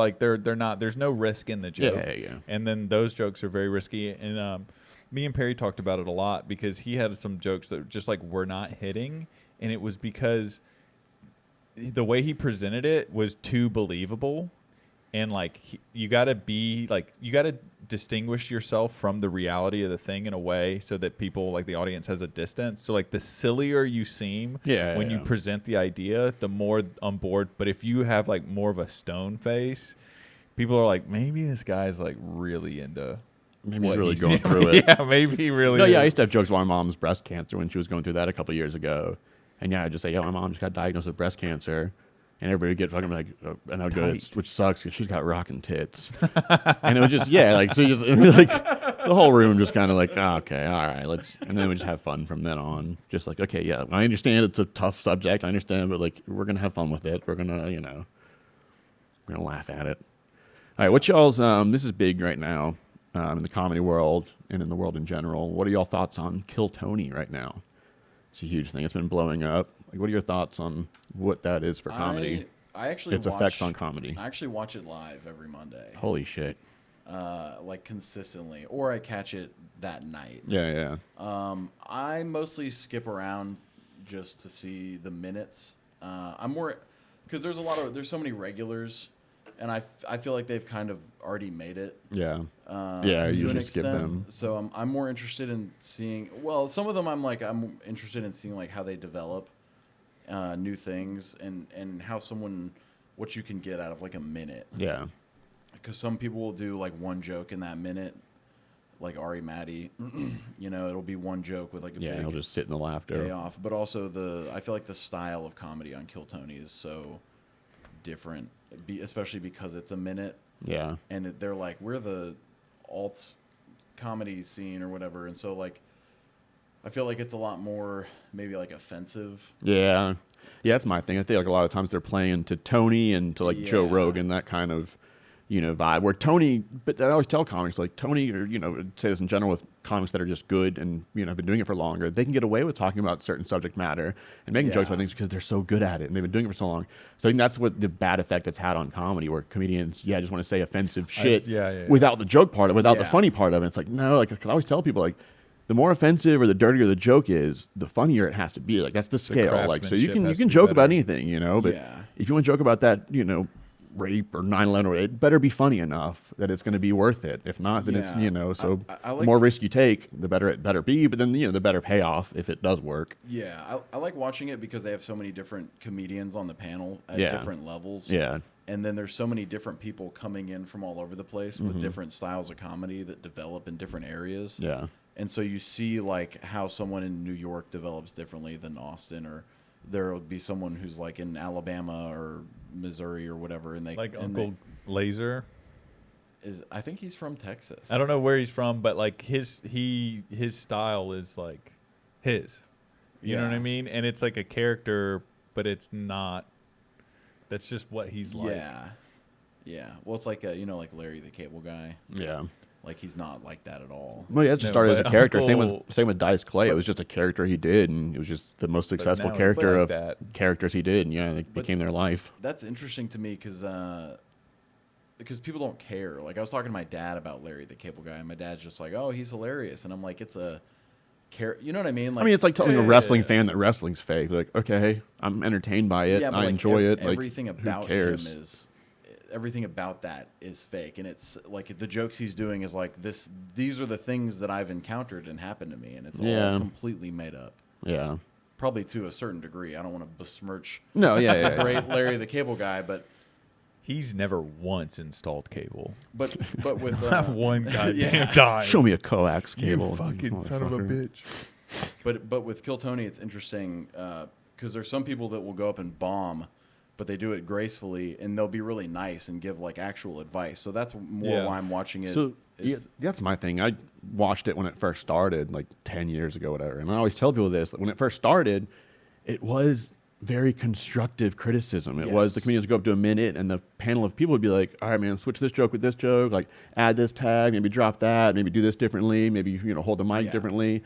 not. There's no risk in the joke. Yeah. And then those jokes are very risky. And me and Perry talked about it a lot because he had some jokes that just like were not hitting, and it was because the way he presented it was too believable. And like you got to distinguish yourself from the reality of the thing in a way so that people, like the audience, has a distance. So like the sillier you seem when you present the idea, the more on board. But if you have like more of a stone face, people are like, maybe this guy's like really into. Maybe he's really going through it. Yeah, maybe he really. No, I used to have jokes about my mom's breast cancer when she was going through that a couple of years ago, and I'd just say, my mom just got diagnosed with breast cancer. And everybody would get fucking like, and I'd go, which sucks because she's got rocking tits. And it was just, yeah, like, so just, like, the whole room just kind of like, oh, okay, all right, let's, and then we just have fun from then on. Just like, okay, yeah, I understand it's a tough subject, I understand, but like, we're going to have fun with it. We're going to, you know, we're going to laugh at it. All right, what y'all's, this is big right now in the comedy world and in the world in general. What are y'all thoughts on Kill Tony right now? It's a huge thing. It's been blowing up. Like, what are your thoughts on what that is for comedy? I actually its effects on comedy. I actually watch it live every Monday. Holy shit. Like consistently, or I catch it that night. Yeah. I mostly skip around just to see the minutes. I'm more because there's so many regulars, and I feel like they've kind of already made it. Yeah. You just skip them. So I'm more interested in seeing. Well, some of them I'm interested in seeing like how they develop new things and how what you can get out of like a minute. Yeah. Because some people will do like one joke in that minute, like Ari Matty. You know, it'll be one joke with like a big he'll just sit in the laughter. Payoff. But also I feel like the style of comedy on Kill Tony is so different, especially because it's a minute. Yeah. And they're like, we're the alt comedy scene or whatever, and so like I feel like it's a lot more maybe like offensive. Yeah, that's my thing. I think like a lot of times they're playing to Tony and to like Joe Rogan, that kind of, you know, vibe. Where Tony, but I always tell comics like Tony, or you know, say this in general with comics that are just good and you know have been doing it for longer, they can get away with talking about certain subject matter and making jokes about things because they're so good at it and they've been doing it for so long. So I think that's what the bad effect it's had on comedy, where comedians just want to say offensive shit without the joke part of it, without the funny part of it. It's like no, like 'cause I always tell people like, the more offensive or the dirtier the joke is, the funnier it has to be. Like that's the scale. Like so you can joke about anything, you know, but if you want to joke about that, you know, rape or 9/11, it better be funny enough that it's going to be worth it. If not, then it's, you know, so I like, the more risk you take, the better it better be. But then, you know, the better payoff if it does work. Yeah, I like watching it because they have so many different comedians on the panel at different levels. Yeah. And then there's so many different people coming in from all over the place with different styles of comedy that develop in different areas. Yeah. And so you see like how someone in New York develops differently than Austin, or there will be someone who's like in Alabama or Missouri or whatever, and Uncle Laser I think he's from Texas. I don't know where he's from, but like his style is like his. You know what I mean? And it's like a character, but it's not. That's just what he's like. Yeah. Well, it's like you know, like Larry the Cable Guy. Yeah. Like he's not like that at all. Well, yeah, it just started as a character. Same with Dice Clay. It was just a character he did, and it was just the most successful character of characters he did, and it became their life. That's interesting to me because people don't care. Like I was talking to my dad about Larry the Cable Guy, and my dad's just like, "Oh, he's hilarious," and I'm like, "It's a you know what I mean?" Like, I mean, it's like telling a wrestling fan that wrestling's fake. Like, okay, I'm entertained by it. I enjoy it. Everything like, about who cares? him is. Everything about that is fake, and it's like the jokes he's doing is like this. These are the things that I've encountered and happened to me, and it's all completely made up. Yeah, probably to a certain degree. I don't want to besmirch. No, great Larry the Cable Guy, but he's never once installed cable. But with not one goddamn time. Show me a coax cable. You fucking son of a bitch. But with Kill Tony, it's interesting because there's some people that will go up and bomb. But they do it gracefully, and they'll be really nice and give like actual advice. So that's more why I'm watching it. So that's my thing. I watched it when it first started, like 10 years ago, whatever. And I always tell people this: when it first started, it was very constructive criticism. It was the comedians would go up to a minute, and the panel of people would be like, "All right, man, switch this joke with this joke. Like, add this tag, maybe drop that, maybe do this differently, maybe hold the mic differently."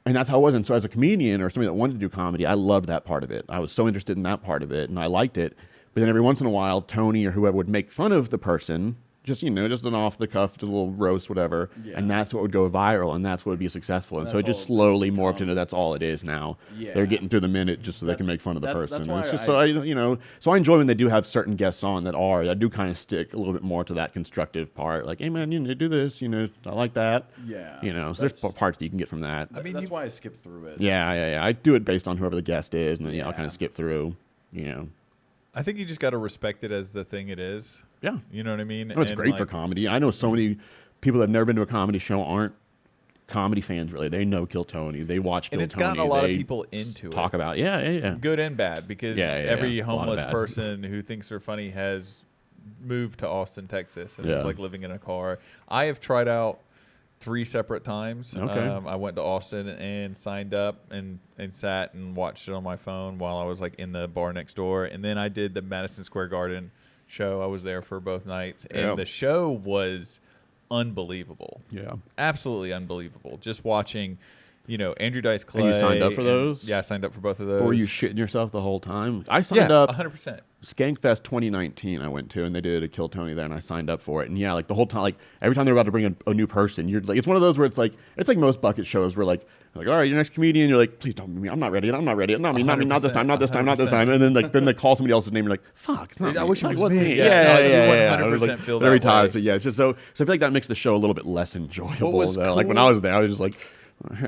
And that's how it was. And so as a comedian or somebody that wanted to do comedy, I loved that part of it. I was so interested in that part of it, and I liked it. But then every once in a while, Tony or whoever would make fun of the person, just an off-the-cuff, just a little roast, whatever. Yeah. And that's what would go viral, and that's what would be successful. And so it just slowly morphed into that's all it is now. Yeah. They're getting through the minute just so they can make fun of the person. That's why it's just so I enjoy when they do have certain guests on that do kind of stick a little bit more to that constructive part. Like, hey man, you need to do this. I like that. Yeah. So there's parts that you can get from that. I mean, that's why I skip through it. Yeah. I do it based on whoever the guest is, and then I'll kind of skip through. I think you just got to respect it as the thing it is. Yeah. You know what I mean? It's great for comedy. I know so many people that have never been to a comedy show aren't comedy fans, really. They know Kill Tony. They watch Kill Tony. And it's gotten a lot of people into talk about, yeah. Good and bad, because every homeless person who thinks they're funny has moved to Austin, Texas, and is like living in a car. I have tried out 3 separate times. I went to Austin and signed up and sat and watched it on my phone while I was like in the bar next door. And then I did the Madison Square Garden show. I was there for both nights. And the show was unbelievable. Yeah. Absolutely unbelievable. Just watching, Andrew Dice Clay. And you signed up for those? Yeah, I signed up for both of those. Or were you shitting yourself the whole time? I signed up. 100%. Skankfest 2019 I went to, and they did a Kill Tony there, and I signed up for it. And like the whole time, like every time they're about to bring a new person, you're like, it's one of those where it's like most bucket shows where like, all right, your next comedian, you're like, please don't be me, I'm not ready, not me, not this time, and then they call somebody else's name, you're like, fuck, it's not me. I wish it was me. Yeah. 100% feel that every way. time. So it's just so I feel like that makes the show a little bit less enjoyable. Cool. Like when I was there, I was just like,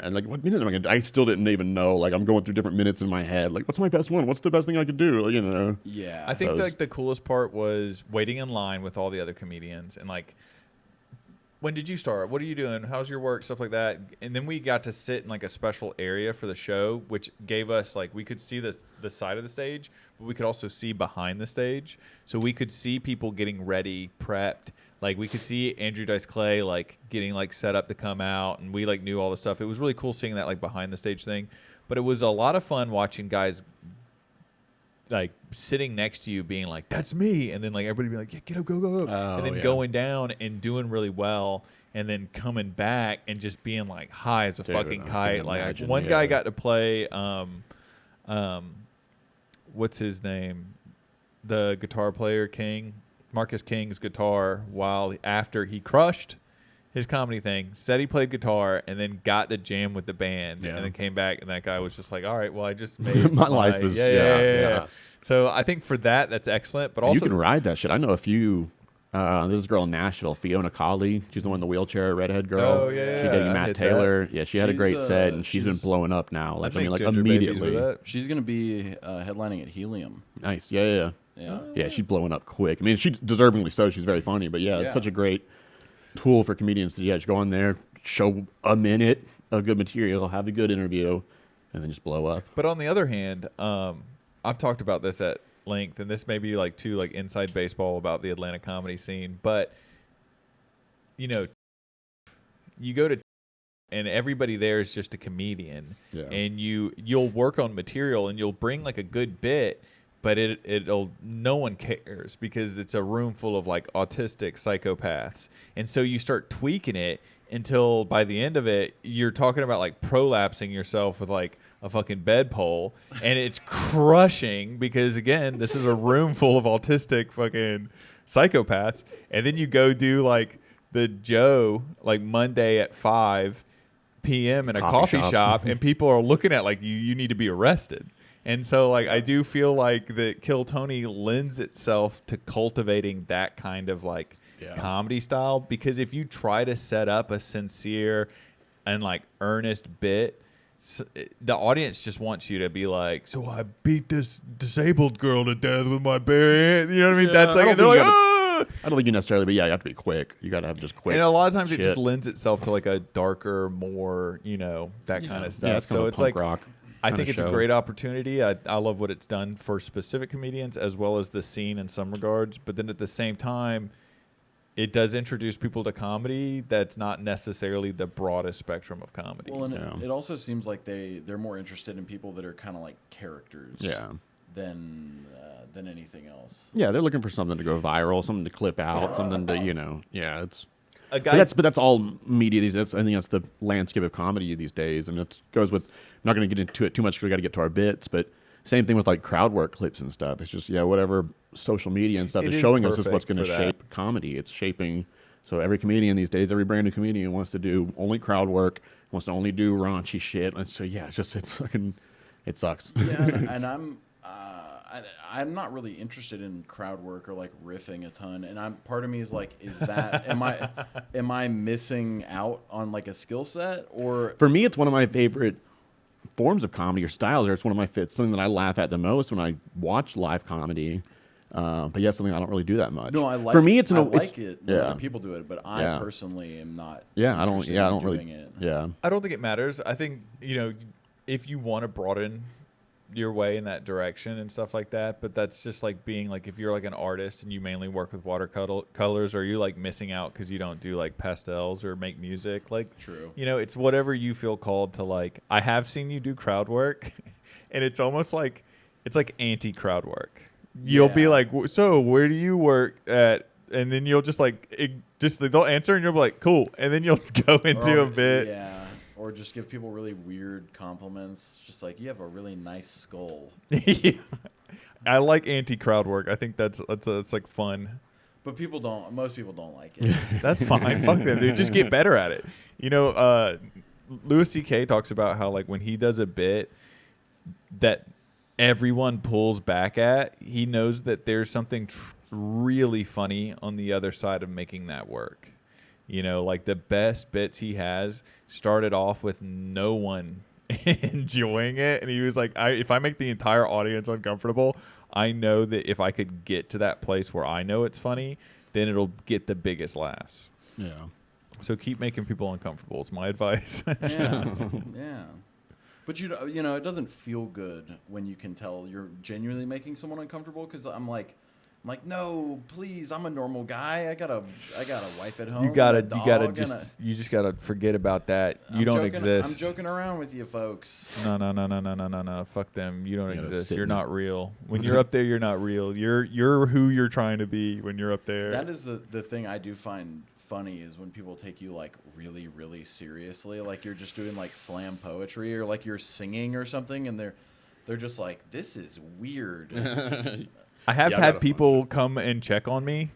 and like, what minute am I gonna do? I still didn't even know. Like, I'm going through different minutes in my head. Like, what's my best one? What's the best thing I could do? Yeah. I think like the coolest part was waiting in line with all the other comedians and like, when did you start? What are you doing? How's your work? Stuff like that. And then we got to sit in like a special area for the show, which gave us like, we could see the side of the stage, but we could also see behind the stage. So we could see people getting ready, prepped. Like we could see Andrew Dice Clay like getting like set up to come out, and we like knew all the stuff. It was really cool seeing that like behind the stage thing. But it was a lot of fun watching guys like sitting next to you being like, that's me, and then like everybody being like, yeah, get up, go, and then going down and doing really well, and then coming back and just being like high as a fucking kite. Like one guy got to play what's his name, the guitar player King, Marcus King's guitar, while after he crushed his comedy thing, said he played guitar, and then got to jam with the band, and then came back, and that guy was just like, all right, well, I just made my life is yeah. So I think for that's excellent, but also you can ride that shit. I know a few. There's this girl in Nashville, Fiona Colley. She's the one in the wheelchair, redhead girl. Oh yeah, she dated Matt Taylor. Yeah, she had a great set, and she's been blowing up now. Like immediately. She's gonna be headlining at Helium. Nice. Yeah. Yeah, she's blowing up quick. I mean, she's deservingly so. She's very funny, but it's such a great tool for comedians to just go in there, show a minute of good material, have a good interview, and then just blow up. But on the other hand, I've talked about this at length, and this may be like too like inside baseball about the Atlanta comedy scene, but you go to and everybody there is just a comedian, and you'll work on material and you'll bring like a good bit, but it'll no one cares because it's a room full of like autistic psychopaths, and so you start tweaking it until by the end of it you're talking about like prolapsing yourself with like a fucking bedpole, and it's crushing because again this is a room full of autistic fucking psychopaths, and then you go do like the Joe like Monday at 5 p.m. in a coffee shop and people are looking at like you need to be arrested. And so, like, I do feel like that Kill Tony lends itself to cultivating that kind of, like, comedy style. Because if you try to set up a sincere and, like, earnest bit, the audience just wants you to be like, so I beat this disabled girl to death with my bare hand. You know what I mean? That's like, they're like, I don't think you necessarily, but you have to be quick. You got to have just quick. And a lot of times it just lends itself to, like, a darker, more, that kind of stuff. So it's like rock. I think it's a great opportunity. I love what it's done for specific comedians as well as the scene in some regards. But then at the same time, it does introduce people to comedy that's not necessarily the broadest spectrum of comedy. Well, and it also seems like they're more interested in people that are kind of like characters than anything else. Yeah, they're looking for something to go viral, something to clip out, something to, it's... But that's all media these days. I think that's the landscape of comedy these days. I mean, it goes with... I'm not going to get into it too much because we got to get to our bits, but same thing with like crowd work clips and stuff. It's just whatever social media and stuff is showing us is what's going to shape comedy. It's shaping. So every comedian these days, every brand new comedian wants to do only crowd work, wants to only do raunchy shit. And so it sucks. Yeah, and I'm not really interested in crowd work or like riffing a ton. And part of me is like, is that am I missing out on like a skill set? Or for me, it's one of my favorite forms of comedy or styles, or it's one of my fits, something that I laugh at the most when I watch live comedy. But yeah, something I don't really do that much. No, I like. For me, it's I like it when yeah. other people do it, but I personally am not. Yeah, I don't doing really. It. Yeah, I don't think it matters. I think if you want to broaden your way in that direction and stuff like that, but that's just like being like if you're like an artist and you mainly work with watercolors, or you like missing out because you don't do like pastels or make music. Like, true. It's whatever you feel called to like. I have seen you do crowd work, and it's almost like it's like anti-crowd work. You'll be like, so where do you work at? And then you'll just like, they'll answer and you'll be like, cool. And then you'll go into a bit. Yeah. Or just give people really weird compliments. Just like, you have a really nice skull. Yeah. I like anti-crowd work. I think that's like fun. But most people don't like it. That's fine. Fuck them, dude. Just get better at it. Louis C.K. talks about how like when he does a bit that everyone pulls back at, he knows that there's something really funny on the other side of making that work. Like the best bits he has started off with no one enjoying it, and he was like, if I make the entire audience uncomfortable, I know that if I could get to that place where I know it's funny, then it'll get the biggest laughs. Yeah. So keep making people uncomfortable is my advice. Yeah. Yeah. But it doesn't feel good when you can tell you're genuinely making someone uncomfortable. Because I'm like, no, please, I'm a normal guy. I got a wife at home. You just gotta forget about that. You don't exist. I'm joking around with you folks. No. Fuck them. You don't exist. You're not real. When you're up there, you're not real. You're who you're trying to be when you're up there. That is the thing I do find funny is when people take you like really, really seriously, like you're just doing like slam poetry or like you're singing or something, and they're just like, this is weird. I have had people come and check on me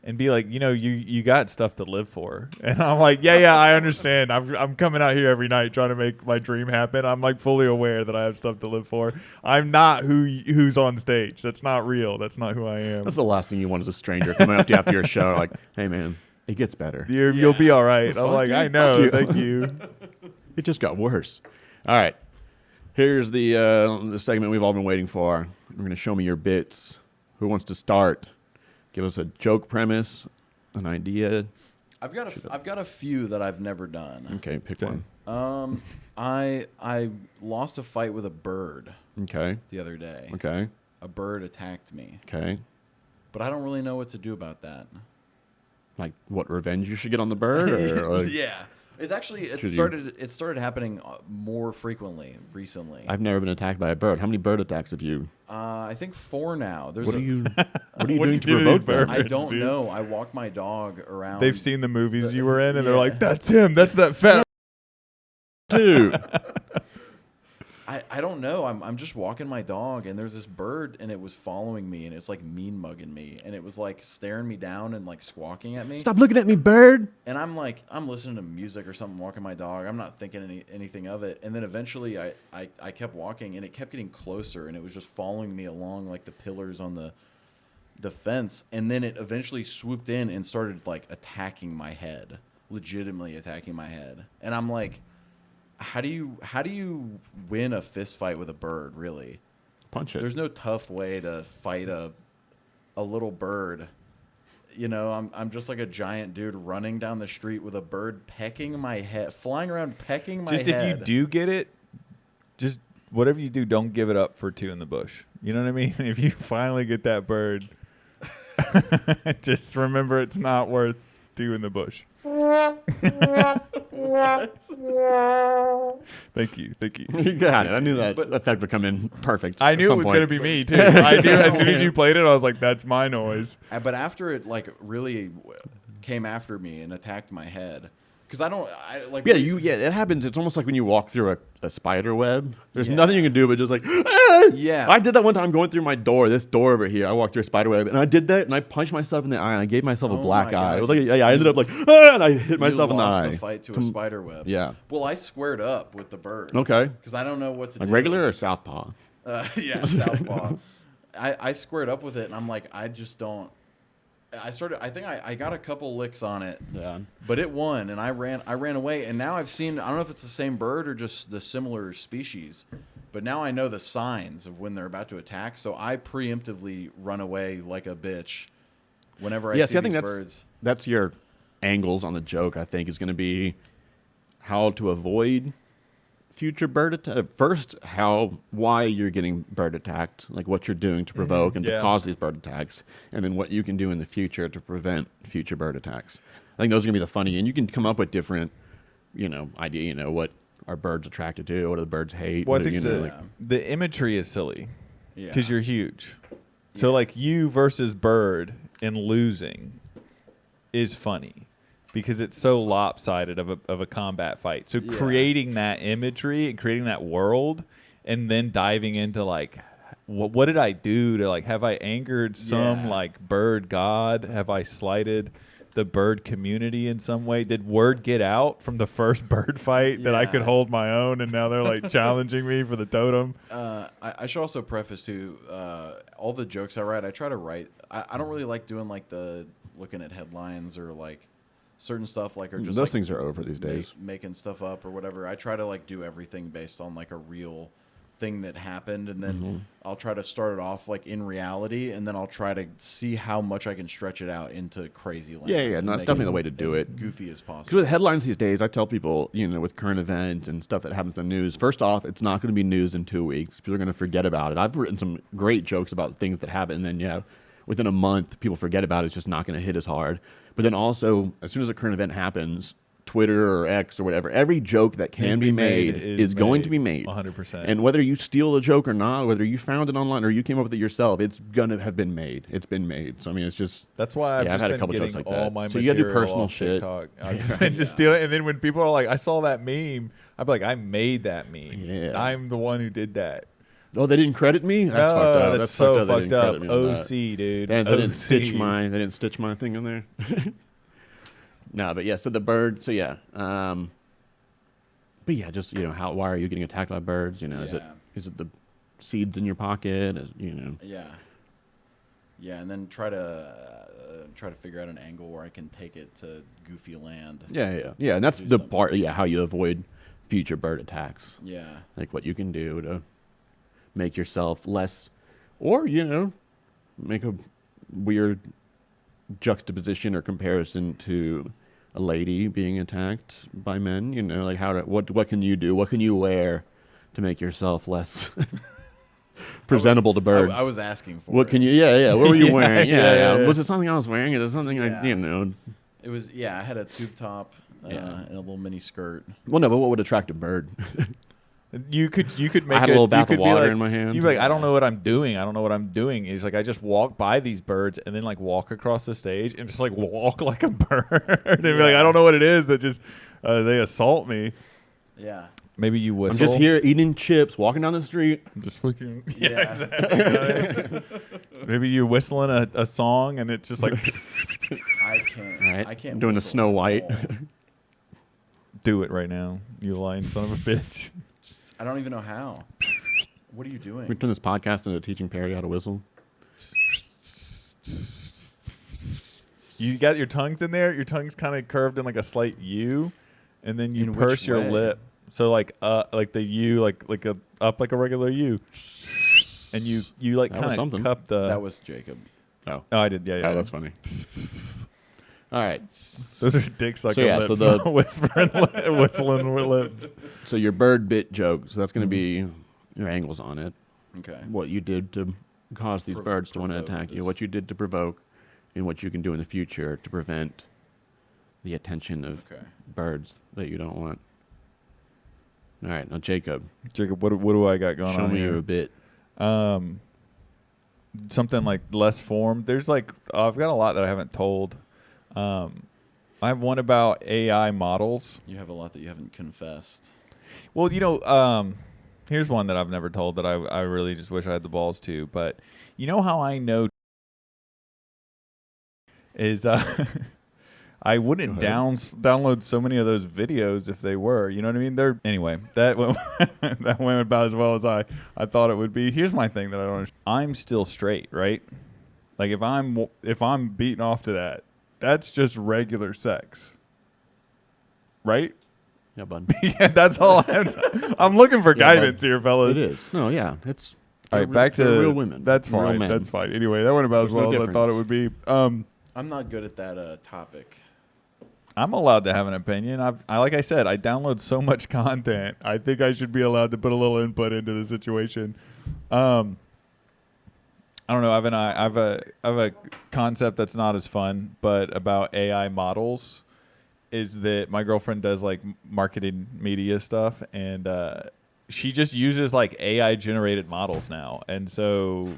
and be like, you got stuff to live for, and I'm like, yeah, I understand. I'm coming out here every night trying to make my dream happen. I'm like fully aware that I have stuff to live for. I'm not who's on stage. That's not real. That's not who I am. That's the last thing you want as a stranger coming up to you after your show, like, hey man, it gets better. You'll be all right. I'm like, I know. Thank you. It just got worse. All right. Here's the segment we've all been waiting for. We're going to show me your bits. Who wants to start? Give us a joke premise, an idea. I've got a few that I've never done. Okay, pick one. I lost a fight with a bird. Okay. The other day. Okay. A bird attacked me. Okay. But I don't really know what to do about that. Like what revenge you should get on the bird? Or like, yeah. It's actually it started happening more frequently recently. I've never been attacked by a bird. How many bird attacks have you? I think 4 now. What are you doing to provoke them? I don't know. I walk my dog around. They've seen the movies you were in, and they're like, "That's him. That's that fat dude." I don't know. I'm just walking my dog, and there's this bird, and it was following me, and it's like mean mugging me, and it was like staring me down and like squawking at me. Stop looking at me, bird! And I'm like, I'm listening to music or something, walking my dog. I'm not thinking anything of it. And then eventually, I kept walking, and it kept getting closer, and it was just following me along like the pillars on the fence. And then it eventually swooped in and started like attacking my head, legitimately attacking my head. And I'm like, how do you win a fist fight with a bird, really? Punch it. There's no tough way to fight a little bird. I'm just like a giant dude running down the street with a bird pecking my head, flying around pecking my head. Just if you do get it, just whatever you do, don't give it up for 2 in the bush. You know what I mean? If you finally get that bird, just remember it's not worth 2 in the bush. Thank you. You got it. I knew that effect would come in perfect. I knew it was going to be me too. I knew as soon as you played it, I was like, "That's my noise." But after it like really came after me and attacked my head, because it happens. It's almost like when you walk through a spider web. There's nothing you can do but just like, yeah. I did that one time going through this door over here. I walked through a spider web, and I did that, and I punched myself in the eye, and I gave myself a black eye. It was like, I ended up like, and I hit myself in the eye. You lost a fight to a spider web. Yeah. Well, I squared up with the bird. Okay. Because I don't know what to do. Like regular or southpaw? Yeah, southpaw. I squared up with it, and I'm like, I just don't. I think I got a couple licks on it. Yeah. But it won, and I ran away, and now I've seen, I don't know if it's the same bird or just the similar species, but now I know the signs of when they're about to attack, so I preemptively run away like a bitch whenever I see these birds. That's your angles on the joke, I think, is going to be how to avoid future bird attack. First, why you're getting bird attacked, like what you're doing to provoke and to cause these bird attacks, and then what you can do in the future to prevent future bird attacks. I think those are gonna be the funny, and you can come up with different, idea. What are birds attracted to? What do the birds hate? Well, I think the imagery is silly Yeah. because you're huge. So like you versus bird and losing is funny. Because it's so lopsided of a combat fight. So creating that imagery and creating that world and then diving into like, what did I do to like, have I angered some like bird god? Have I slighted the bird community in some way? Did word get out from the first bird fight that I could hold my own and now they're like challenging me for the totem? I should also preface too, all the jokes I write, I try to write. I don't really like doing like the looking at headlines or like certain stuff like, or just those like things are over these days. Making stuff up or whatever. I try to like do everything based on like a real thing that happened, and then I'll try to start it off like in reality, and then I'll try to see how much I can stretch it out into crazy land. Yeah, no, that's definitely the way to do it. Goofy as possible. Because with headlines these days, I tell people, with current events and stuff that happens in the news, first off, it's not going to be news in 2 weeks. People are going to forget about it. I've written some great jokes about things that happen, and then within a month, people forget about it. It's just not going to hit as hard. But then also, as soon as a current event happens, Twitter or X or whatever, every joke that can be made is going to be made. 100%. And whether you steal the joke or not, whether you found it online or you came up with it yourself, it's going to have been made. It's been made. So, I mean, it's just... That's why I've just had been a couple getting jokes like all that. my So material you got to do personal off shit. TikTok. I've just been just stealing. And then when people are like, I saw that meme, I'd be like, I made that meme. Yeah. I'm the one who did that. Oh, they didn't credit me? That's fucked up. That's so fucked up. OC, OC, dude. And they didn't OC. stitch my thing in there. No, but yeah, so the bird, so yeah. But yeah, just, why are you getting attacked by birds? Is it the seeds in your pocket? Yeah. Yeah, and then try to figure out an angle where I can take it to goofy land. Yeah, and that's the part, how you avoid future bird attacks. Yeah. Like what you can do to make yourself less, or, make a weird juxtaposition or comparison to a lady being attacked by men, like what can you do? What can you wear to make yourself less presentable to birds? I was asking for what it. can you, what were you wearing? Yeah. Was it something I was wearing? Is it something It was, I had a tube top and a little mini skirt. Well, no, but what would attract a bird? You could make I had a little bath of water in my hand. You'd be like, I don't know what I'm doing. He's like, I just walk by these birds and then like walk across the stage and just like walk like a bird. And be like, I don't know what it is that just they assault me. Yeah. Maybe you whistle. I'm just here eating chips, walking down the street. Just fucking exactly. Maybe you're whistling a song and it's just like I can't. Right. I can't. I'm doing the Snow White. Do it right now, you lying son of a bitch. I don't even know how. What are you doing? We turn this podcast into teaching Perry how to whistle. You got your tongues in there. Your tongue's kind of curved in like a slight U, and then you purse your lip. So like the U, like up like a regular U, and you like kind of cup the. That was Jacob. Oh, I did. Yeah. Oh, that's funny. All right. Those are dick sucking lips. So the whistling lips. So your bird bit joke. So that's going to be your angles on it. Okay. What you did to cause these birds to want to attack you. What you did to provoke, and what you can do in the future to prevent the attention of birds that you don't want. All right. Now, Jacob. What do I got going on here? Show me a bit. Something like less formed. There's like I've got a lot that I haven't told. I have one about AI models. You have a lot that you haven't confessed. Well, here's one that I've never told that I really just wish I had the balls to. But you know how I know is I wouldn't download so many of those videos if they were. You know what I mean? Anyway, that went, that went about as well as I thought it would be. Here's my thing that I don't understand. I'm still straight, right? Like if I'm beating off to that, that's just regular sex, right? Yeah, bud. Yeah, that's all I'm looking for guidance here, fellas. It is. No, yeah, it's. All right, back to real women. That's real fine. men. That's fine. Anyway, that went about as well as I thought it would be. I'm not good at that topic. I'm allowed to have an opinion. Like I said, I download so much content. I think I should be allowed to put a little input into the situation. I don't know. I have a concept that's not as fun, but about AI models. Is that my girlfriend does like marketing media stuff, and she just uses like AI generated models now, and so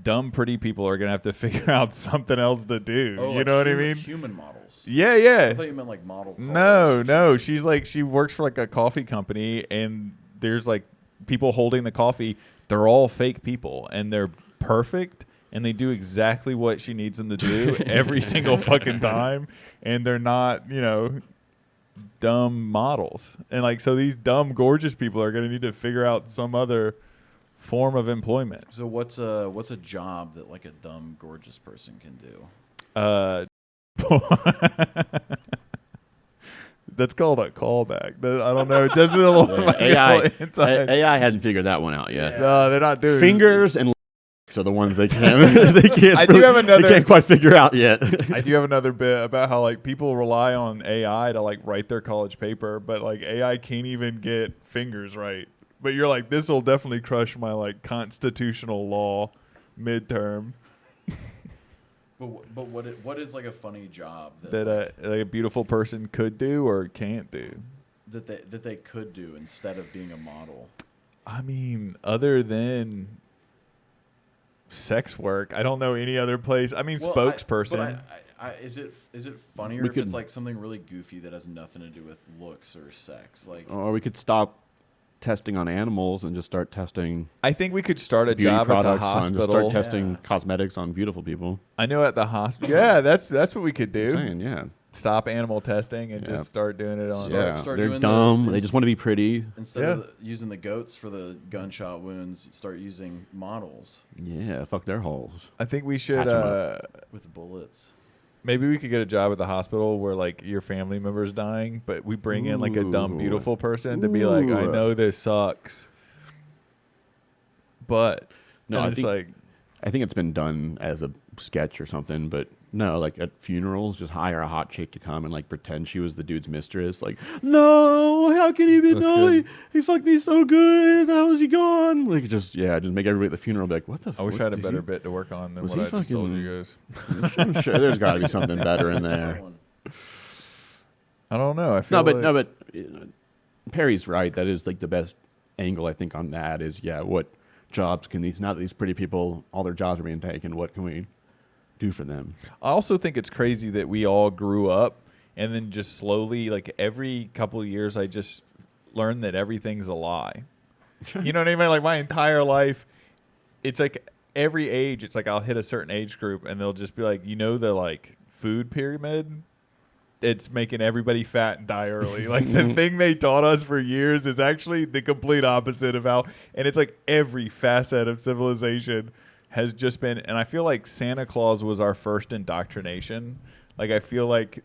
dumb pretty people are gonna have to figure out something else to do. Oh, you like know what I mean? Human models. Yeah. I thought you meant like model. No. She's like she works for like a coffee company, and there's like people holding the coffee. They're all fake people, and they're perfect. And they do exactly what she needs them to do every single fucking time. And they're not, dumb models. And like, so these dumb, gorgeous people are going to need to figure out some other form of employment. So what's a job that like a dumb, gorgeous person can do? That's called a callback. I don't know. Just a little AI hadn't figured that one out yet. Yeah. No, they're not doing fingers and are the ones they can't. They can't. I do have another. They can't quite figure out yet. I do have another bit about how like people rely on AI to like write their college paper, but like AI can't even get fingers right. But you're like, this will definitely crush my like constitutional law midterm. But what is like a funny job that like a beautiful person could do or can't do? That they could do instead of being a model. I mean, other than sex work, I don't know any other place. I mean, spokesperson. Is it funnier if it's like something really goofy that has nothing to do with looks or sex? Like, or we could stop testing on animals and just start testing. I think we could start a job at the hospital. Start testing cosmetics on beautiful people. I know at the hospital. Yeah, that's what we could do. I'm saying, yeah. Stop animal testing and just start doing it on. They're dumb. They just want to be pretty. Instead of using the goats for the gunshot wounds, start using models. Yeah, fuck their holes. I think we should with bullets. Maybe we could get a job at the hospital where like your family member's dying, but we bring in like a dumb beautiful person to be like, I know this sucks, but no, I think it's been done as a sketch or something, but. No, like at funerals, just hire a hot chick to come and like pretend she was the dude's mistress. Like, no, how can he be? No, he fucked me so good. How is he gone? Like, just make everybody at the funeral be like, what the fuck? I wish I had a better bit to work on than what I just told you guys. I'm sure there's got to be something better in there. I don't know. I feel but Perry's right. That is like the best angle I think on that is what jobs can these pretty people, all their jobs are being taken. What can we do for them? I also think it's crazy that we all grew up and then just slowly, like every couple of years, I just learned that everything's a lie. You know what I mean? Like my entire life, it's like every age, it's like I'll hit a certain age group and they'll just be like, the like food pyramid, it's making everybody fat and die early. Like the thing they taught us for years is actually the complete opposite of how, and it's like every facet of civilization has just been, and I feel like Santa Claus was our first indoctrination. Like I feel like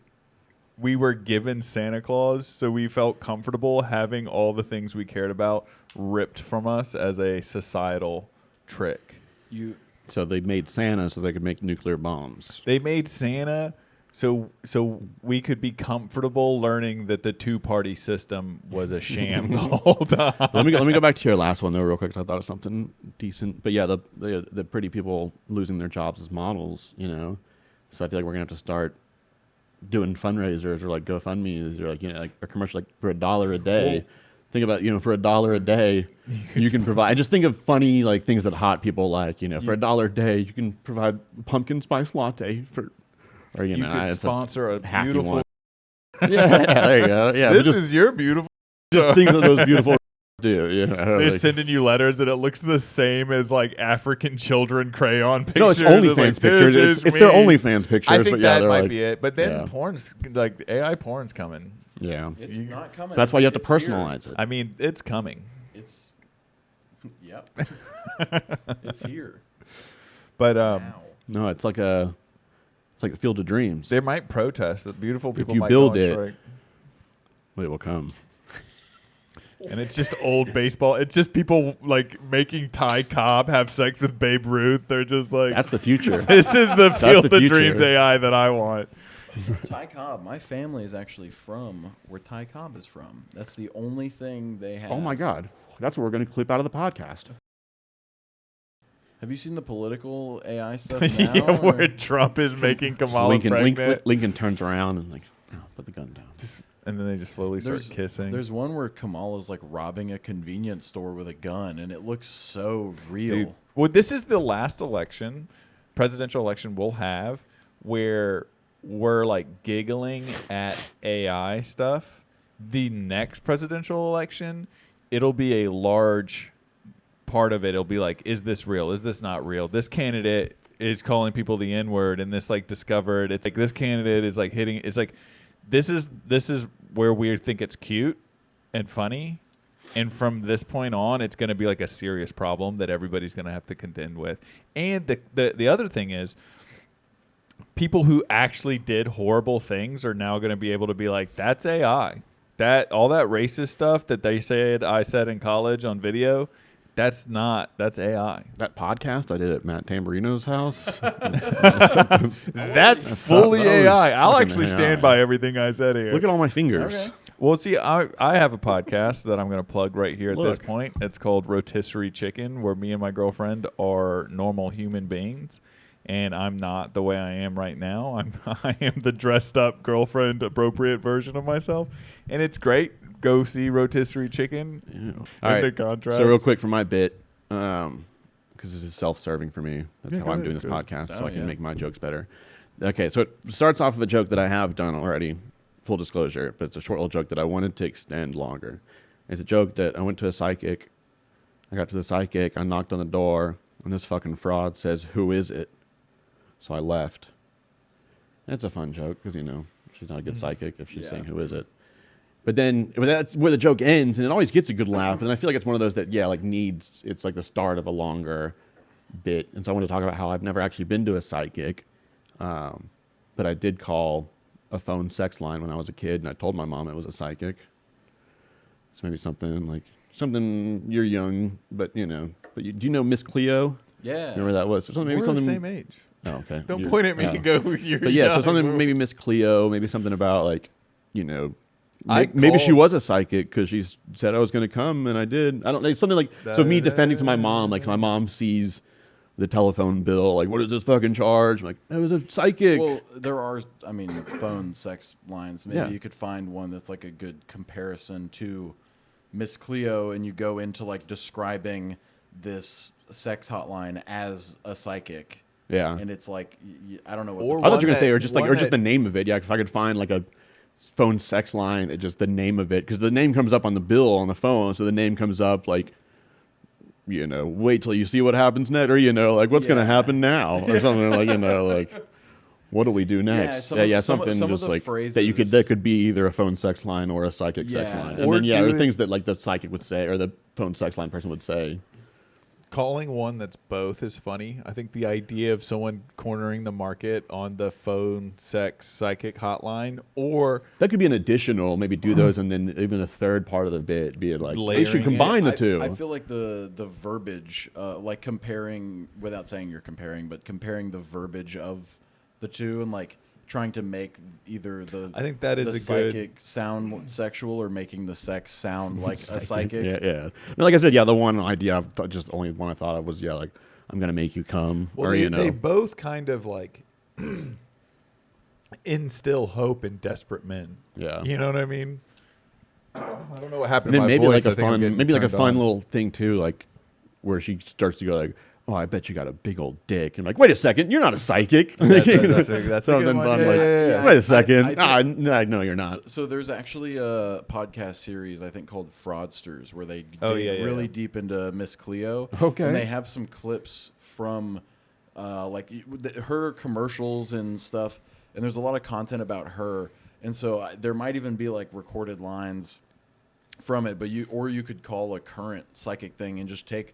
we were given Santa Claus, so we felt comfortable having all the things we cared about ripped from us as a societal trick. So they made Santa so they could make nuclear bombs. They made Santa so we could be comfortable learning that the two-party system was a sham the whole time. Let me go back to your last one though real quick, 'cause I thought of something decent. But yeah, the pretty people losing their jobs as models, So I feel like we're gonna have to start doing fundraisers or like GoFundMe's or like like a commercial like for $1 a day. Well, think about for $1 a day you can provide. I just think of funny like things that hot people like. For $1 a day you can provide pumpkin spice latte for. Or, you could sponsor a beautiful one. Yeah, there you go. Yeah, this is your beautiful. Just things that those beautiful do. They're sending you letters and it looks the same as like African children crayon pictures. No, it's OnlyFans pictures. It's their OnlyFans pictures. I think that might like, be it. But then porn's like AI porn's coming. Yeah, it's not coming. That's why you have to personalize it. I mean, it's coming. Yep. It's here. But No, it's like the Field of Dreams. They might protest. The beautiful people if you might build go on it, strike. it will come. And it's just old baseball. It's just people like making Ty Cobb have sex with Babe Ruth. They're just like, That's the future. this is the Field the of future. Dreams AI that I want. Ty Cobb. My family is actually from where Ty Cobb is from. That's the only thing they have. Oh my God, that's what we're going to clip out of the podcast. Have you seen the political AI stuff now? Yeah, where Trump is making Kamala pregnant. Lincoln turns around and like, oh, put the gun down. And then they just slowly start kissing. There's one where Kamala's like robbing a convenience store with a gun, and it looks so real. Dude, well, this is the last election, presidential election we'll have, where we're like giggling at AI stuff. The next presidential election, it'll be a large part of it. It'll be like, is this real? Is this not real? This candidate is calling people the N-word, and this like discovered. It's like this candidate is like hitting. It's like this is where we think it's cute and funny, and from this point on, it's going to be like a serious problem that everybody's going to have to contend with. And the other thing is, people who actually did horrible things are now going to be able to be like, that's AI. That all that racist stuff that they said I said in college on video, that's AI. That podcast I did at Matt Tamburrino's house. That's fully AI. I'll actually stand by everything I said here. Look at all my fingers. Okay. Well, see, I have a podcast that I'm going to plug right here at this point. It's called Rotisserie Chicken, where me and my girlfriend are normal human beings. And I'm not the way I am right now. I am the dressed up girlfriend appropriate version of myself. And it's great. Go see Rotisserie Chicken. Yeah. All right. The contract. So real quick for my bit, because this is self-serving for me. That's how I'm doing this podcast, so I can make my jokes better. Okay, so it starts off with a joke that I have done already, full disclosure, but it's a short little joke that I wanted to extend longer. It's a joke that I went to a psychic. I got to the psychic. I knocked on the door, and this fucking fraud says, "Who is it?" So I left. And it's a fun joke because, she's not a good psychic if she's saying, "Who is it?" But then that's where the joke ends, and it always gets a good laugh. And I feel like it's one of those that, it's like the start of a longer bit. And so I want to talk about how I've never actually been to a psychic, but I did call a phone sex line when I was a kid, and I told my mom it was a psychic. So maybe something you're young, but, do you know Miss Cleo? Yeah. Remember that was? So We're the same age. Oh, okay. Don't point at me and go, you're But yeah, young. so something maybe Miss Cleo, maybe something about like, maybe she was a psychic because she said I was going to come and I did. I don't know, something like, so me defending to my mom, like my mom sees the telephone bill, like, what is this fucking charge? I'm like, it was a psychic. Well, there are, phone sex lines. Maybe you could find one that's like a good comparison to Miss Cleo, and you go into like describing this sex hotline as a psychic. Yeah. And it's like, I don't know what. I thought you were going to say, or just the name of it. Yeah, if I could find like a phone sex line, just the name of it, because the name comes up on the bill on the phone, so the name comes up like, wait till you see what happens next, or like what's going to happen now, or something like, like what do we do next? Something just like phrases that could be either a phone sex line or a psychic sex line, and then or things that like the psychic would say or the phone sex line person would say. Calling one that's both is funny. I think the idea of someone cornering the market on the phone sex psychic hotline, or that could be an additional, maybe do those, and then even a third part of the bit be like they should combine the two. I feel like the verbiage, like comparing, without saying you're comparing, but comparing the verbiage of the two and like trying to make either the I think that is the a psychic good sound sexual or making the sex sound like a psychic. Yeah. No, like I said, the one idea, only one I thought of was like, I'm gonna make you come, well, they both kind of like instill hope in desperate men. Yeah, you know what I mean. I don't know what happened. And then to my maybe voice. like a fun little thing too, like where she starts to go like, "Oh, I bet you got a big old dick." And I'm like, wait a second, you're not a psychic. That's a good one. Wait a second. No, you're not. So there's actually a podcast series, I think, called Fraudsters, where they dig really deep into Miss Cleo. Okay. And they have some clips from her commercials and stuff. And there's a lot of content about her. And so there might even be like recorded lines from it. But you could call a current psychic thing and just take...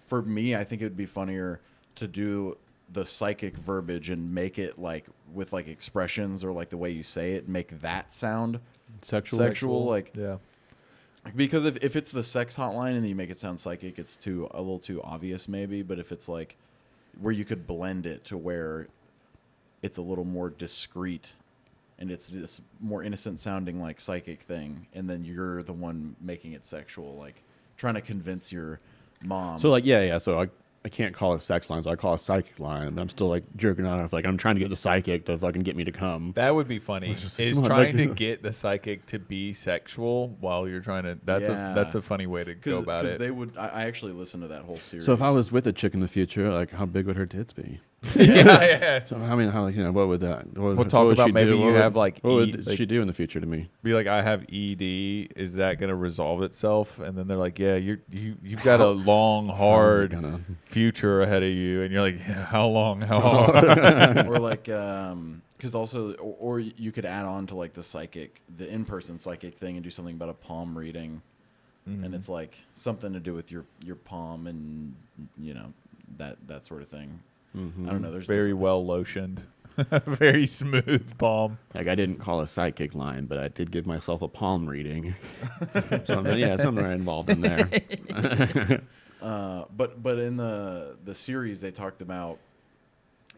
For me, I think it would be funnier to do the psychic verbiage and make it like with like expressions or like the way you say it, make that sound sexual. Like, yeah. Because if it's the sex hotline and you make it sound psychic, it's a little too obvious maybe. But if it's like where you could blend it to where it's a little more discreet and it's this more innocent sounding like psychic thing, and then you're the one making it sexual, like trying to convince your mom. So like so I can't call it sex line, so I call it psychic line. But I'm still like jerking off, like I'm trying to get the psychic to fucking get me to come. That would be funny. Is trying to get the psychic to be sexual while you're trying to. That's a funny way to go about it. Because they would. I actually listened to that whole series. So if I was with a chick in the future, like how big would her tits be? yeah. So I mean, what would that? We'll talk about maybe you have like. What would she do in the future to me? Be like, I have ED. Is that going to resolve itself? And then they're like, yeah, you've got a long, hard future ahead of you, and you're like, yeah, how long? Or like, because also, or you could add on to like the in-person psychic thing, and do something about a palm reading, and it's like something to do with your palm, and that sort of thing. Mm-hmm. I don't know. There's very well lotioned, very smooth palm. Like I didn't call a psychic line, but I did give myself a palm reading. something involved in there. But in the series they talked about,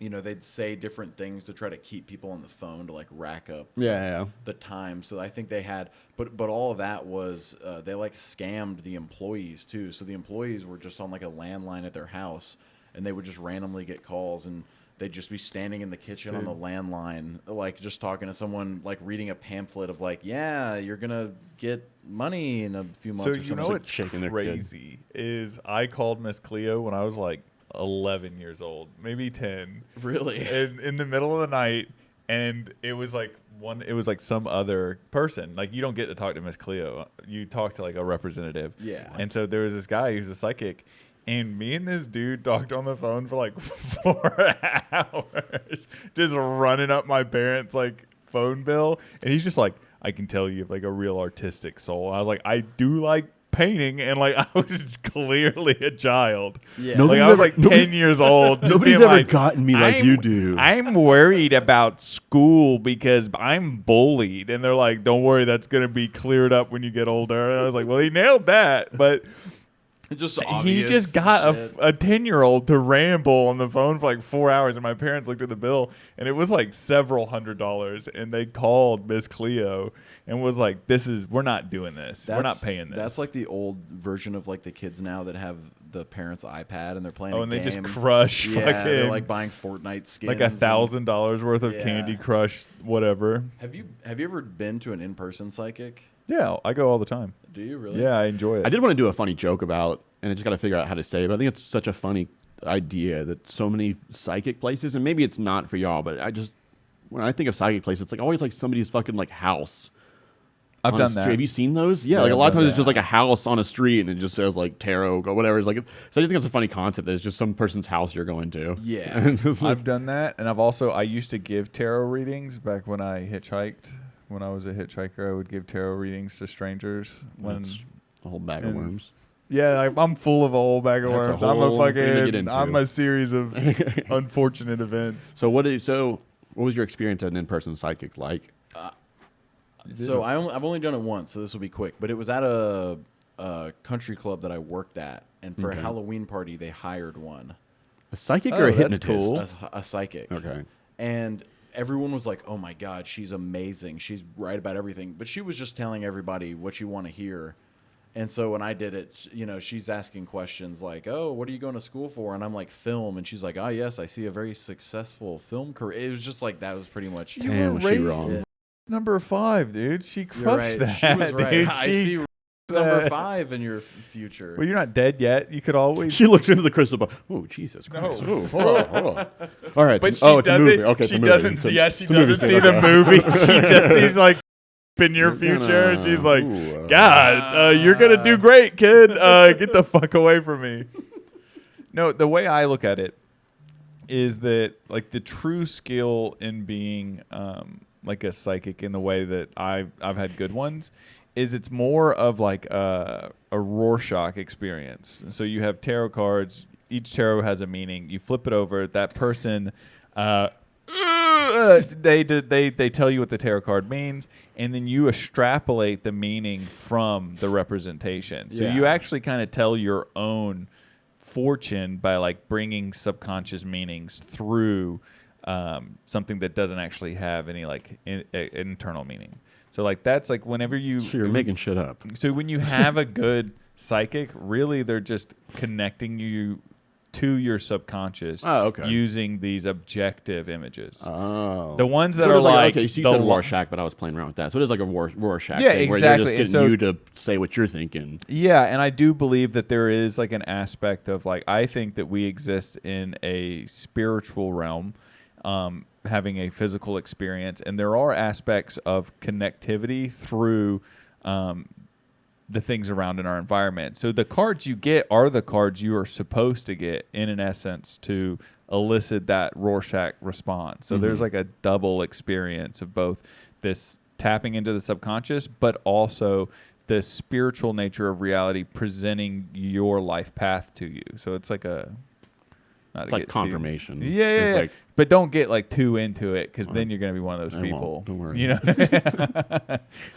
they'd say different things to try to keep people on the phone to like rack up the time. So I think they had, but all of that was they like scammed the employees too. So the employees were just on like a landline at their house, and they would just randomly get calls, and they'd just be standing in the kitchen on the landline, like just talking to someone, like reading a pamphlet of like, yeah, you're gonna get money in a few months. So or something. What's crazy is I called Miss Cleo when I was like 11 years old, maybe 10. Really? In the middle of the night, and it was like some other person. Like, you don't get to talk to Miss Cleo. You talk to like a representative. Yeah. And so there was this guy who's a psychic, and me and this dude talked on the phone for like 4 hours, just running up my parents' like phone bill. And he's just like, I can tell you have like a real artistic soul. And I was like, I do like painting, and like I was clearly a child. Yeah. Like I was like 10 years old. Nobody's ever gotten me like you do. I'm worried about school because I'm bullied, and they're like, don't worry, that's gonna be cleared up when you get older. And I was like, well, he nailed that, but he just got a 10-year-old to ramble on the phone for like 4 hours, and my parents looked at the bill, and it was like several $100s, and they called Miss Cleo and was like, we're not doing this. We're not paying this. That's like the old version of like the kids now that have the parents' iPad and they're playing and game. They just crush they're like buying Fortnite skins. Like $1,000 worth of Candy Crush, whatever. Have you ever been to an in-person psychic? Yeah, I go all the time. Do you really? Yeah, I enjoy it. I did want to do a funny joke about, and I just got to figure out how to say it, but I think it's such a funny idea that so many psychic places, and maybe it's not for y'all, but when I think of psychic places, it's like always like somebody's fucking like house. I've done that. Have you seen those? Yeah, like a lot of times it's just like a house on a street, and it just says like tarot or whatever. It's like, so I just think it's a funny concept that it's just some person's house you're going to. Yeah. I've done that, and I used to give tarot readings back when I hitchhiked. When I was a hitchhiker, I would give tarot readings to strangers. That's a whole bag of worms. Yeah, I'm full of a whole bag of worms. I'm a series of unfortunate events. So what was your experience at an in-person psychic like? So I've only done it once, so this will be quick. But it was at a country club that I worked at, and for a Halloween party, they hired one. A psychic or a hypnotist? Cool. A psychic. Okay. And everyone was like, "Oh my God, she's amazing. She's right about everything." But she was just telling everybody what you want to hear. And so when I did it, she's asking questions like, "Oh, what are you going to school for?" And I'm like, "Film." And she's like, "Oh, yes, I see a very successful film career." It was just like that was pretty much. You were raised wrong. Number 5, dude. She crushed that. She was right. Dude. I see number 5 in your future. Well, you're not dead yet. You could always. She looks into the crystal ball. Oh, Jesus Christ. No. Hold on. All right. But she doesn't. Okay, she doesn't see. Yeah, she doesn't see the movie. She just sees like in your future, and she's like, "God, you're gonna do great, kid. Get the fuck away from me." No, the way I look at it is that like the true skill in being like a psychic in the way that I've had good ones is it's more of like a Rorschach experience. So you have tarot cards, each tarot has a meaning. You flip it over. That person, they tell you what the tarot card means, and then you extrapolate the meaning from the representation. So you actually kind of tell your own fortune by like bringing subconscious meanings through something that doesn't actually have any like internal meaning. So like that's like whenever you're making shit up. So when you have a good psychic, really they're just connecting you to your subconscious using these objective images. Oh. The ones that are like... Okay, so you said Rorschach, but I was playing around with that. So it is like a Rorschach yeah, thing exactly. where they're just getting you to say what you're thinking. Yeah, and I do believe that there is like an aspect of like, I think that we exist in a spiritual realm, having a physical experience, and there are aspects of connectivity through the things around in our environment. So the cards you get are the cards you are supposed to get in an essence to elicit that Rorschach response. So there's like a double experience of both this tapping into the subconscious, but also the spiritual nature of reality presenting your life path to you. So it's like a... It's like confirmation. Yeah. Like, but don't get like too into it, because then you're going to be one of those people. Don't worry. You know?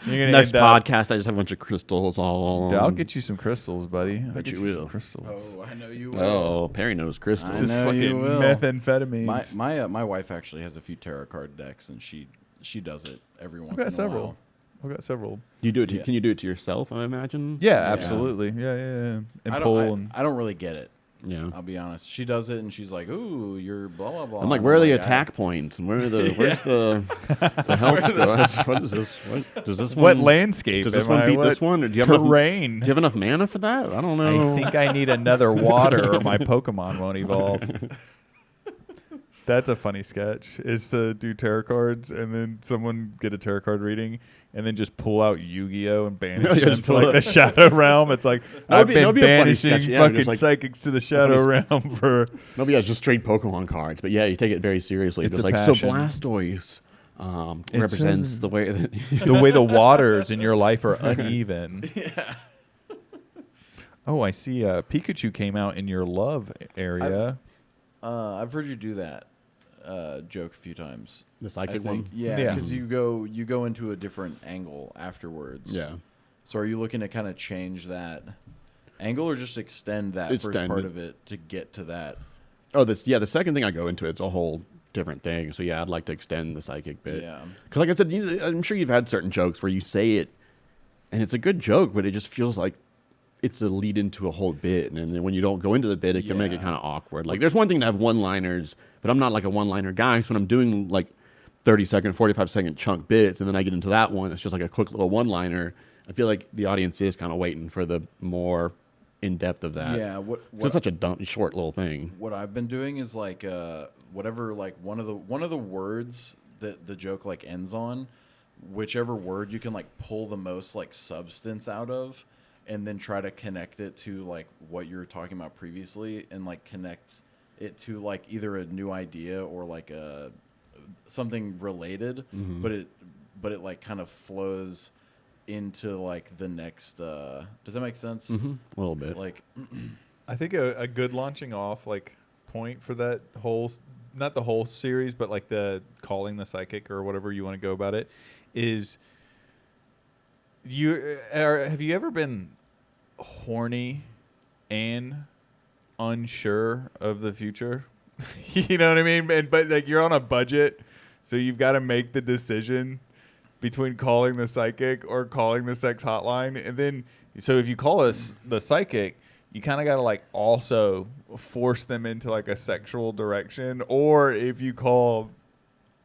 You're Next podcast, I just have a bunch of crystals all. Dude, I'll get you some crystals, buddy. I bet you will. Some crystals. Oh, I know you will. Oh, Perry knows crystals. I This is know you fucking will. methamphetamines. My wife actually has a few tarot card decks, and she does it every once in a while. I've got several. You do it. Can you do it to yourself? I imagine. Yeah, absolutely. Yeah. And I don't really get it. Yeah, I'll be honest. She does it, and she's like, "Ooh, you're blah blah blah." I'm like, where are the attack points? And where's the health? What is this? What does this one? What landscape? Does this one beat this one? Or do you have terrain? Do you have enough mana for that? I don't know. I think I need another water, or my Pokemon won't evolve. That's a funny sketch, is to do tarot cards and then someone get a tarot card reading and then just pull out Yu-Gi-Oh! And banish them to like the Shadow Realm. It's like, I've been banishing fucking psychics to the Shadow Realm for... Nobody has just straight Pokemon cards, but yeah, you take it very seriously. It's just a like, passion. so Blastoise represents the way that... the way the waters in your life are uneven. Yeah. Oh, I see Pikachu came out in your love area. I've heard you do that joke a few times. The psychic one? Yeah, because you go into a different angle afterwards. Yeah. So are you looking to kind of change that angle, or just extend that first part of it to get to that? Oh, the second thing I go into, it's a whole different thing. So yeah, I'd like to extend the psychic bit. Yeah. Because like I said, I'm sure you've had certain jokes where you say it, and it's a good joke, but it just feels like it's a lead into a whole bit, and then when you don't go into the bit, it can make it kind of awkward. Like, there's one thing to have one-liners, but I'm not like a one-liner guy, so when I'm doing like 30-second, 45-second chunk bits, and then I get into that one, it's just like a quick little one-liner. I feel like the audience is kind of waiting for the more in-depth of that. Yeah. So it's such a short little thing. What I've been doing is like whatever, like one of the words that the joke like ends on, whichever word you can like pull the most like substance out of, and then try to connect it to like what you were talking about previously, and like connect it to like either a new idea or like something related, but it like kind of flows into like the next. Does that make sense? A little bit. Like, I think a good launching off like point for that whole, not the whole series, but like the calling the psychic or whatever you want to go about it, is have you ever been horny and unsure of the future? You know what I mean? But like, you're on a budget, so you've got to make the decision between calling the psychic or calling the sex hotline. And then, so if you call us the psychic, you kind of got to like also force them into like a sexual direction. Or if you call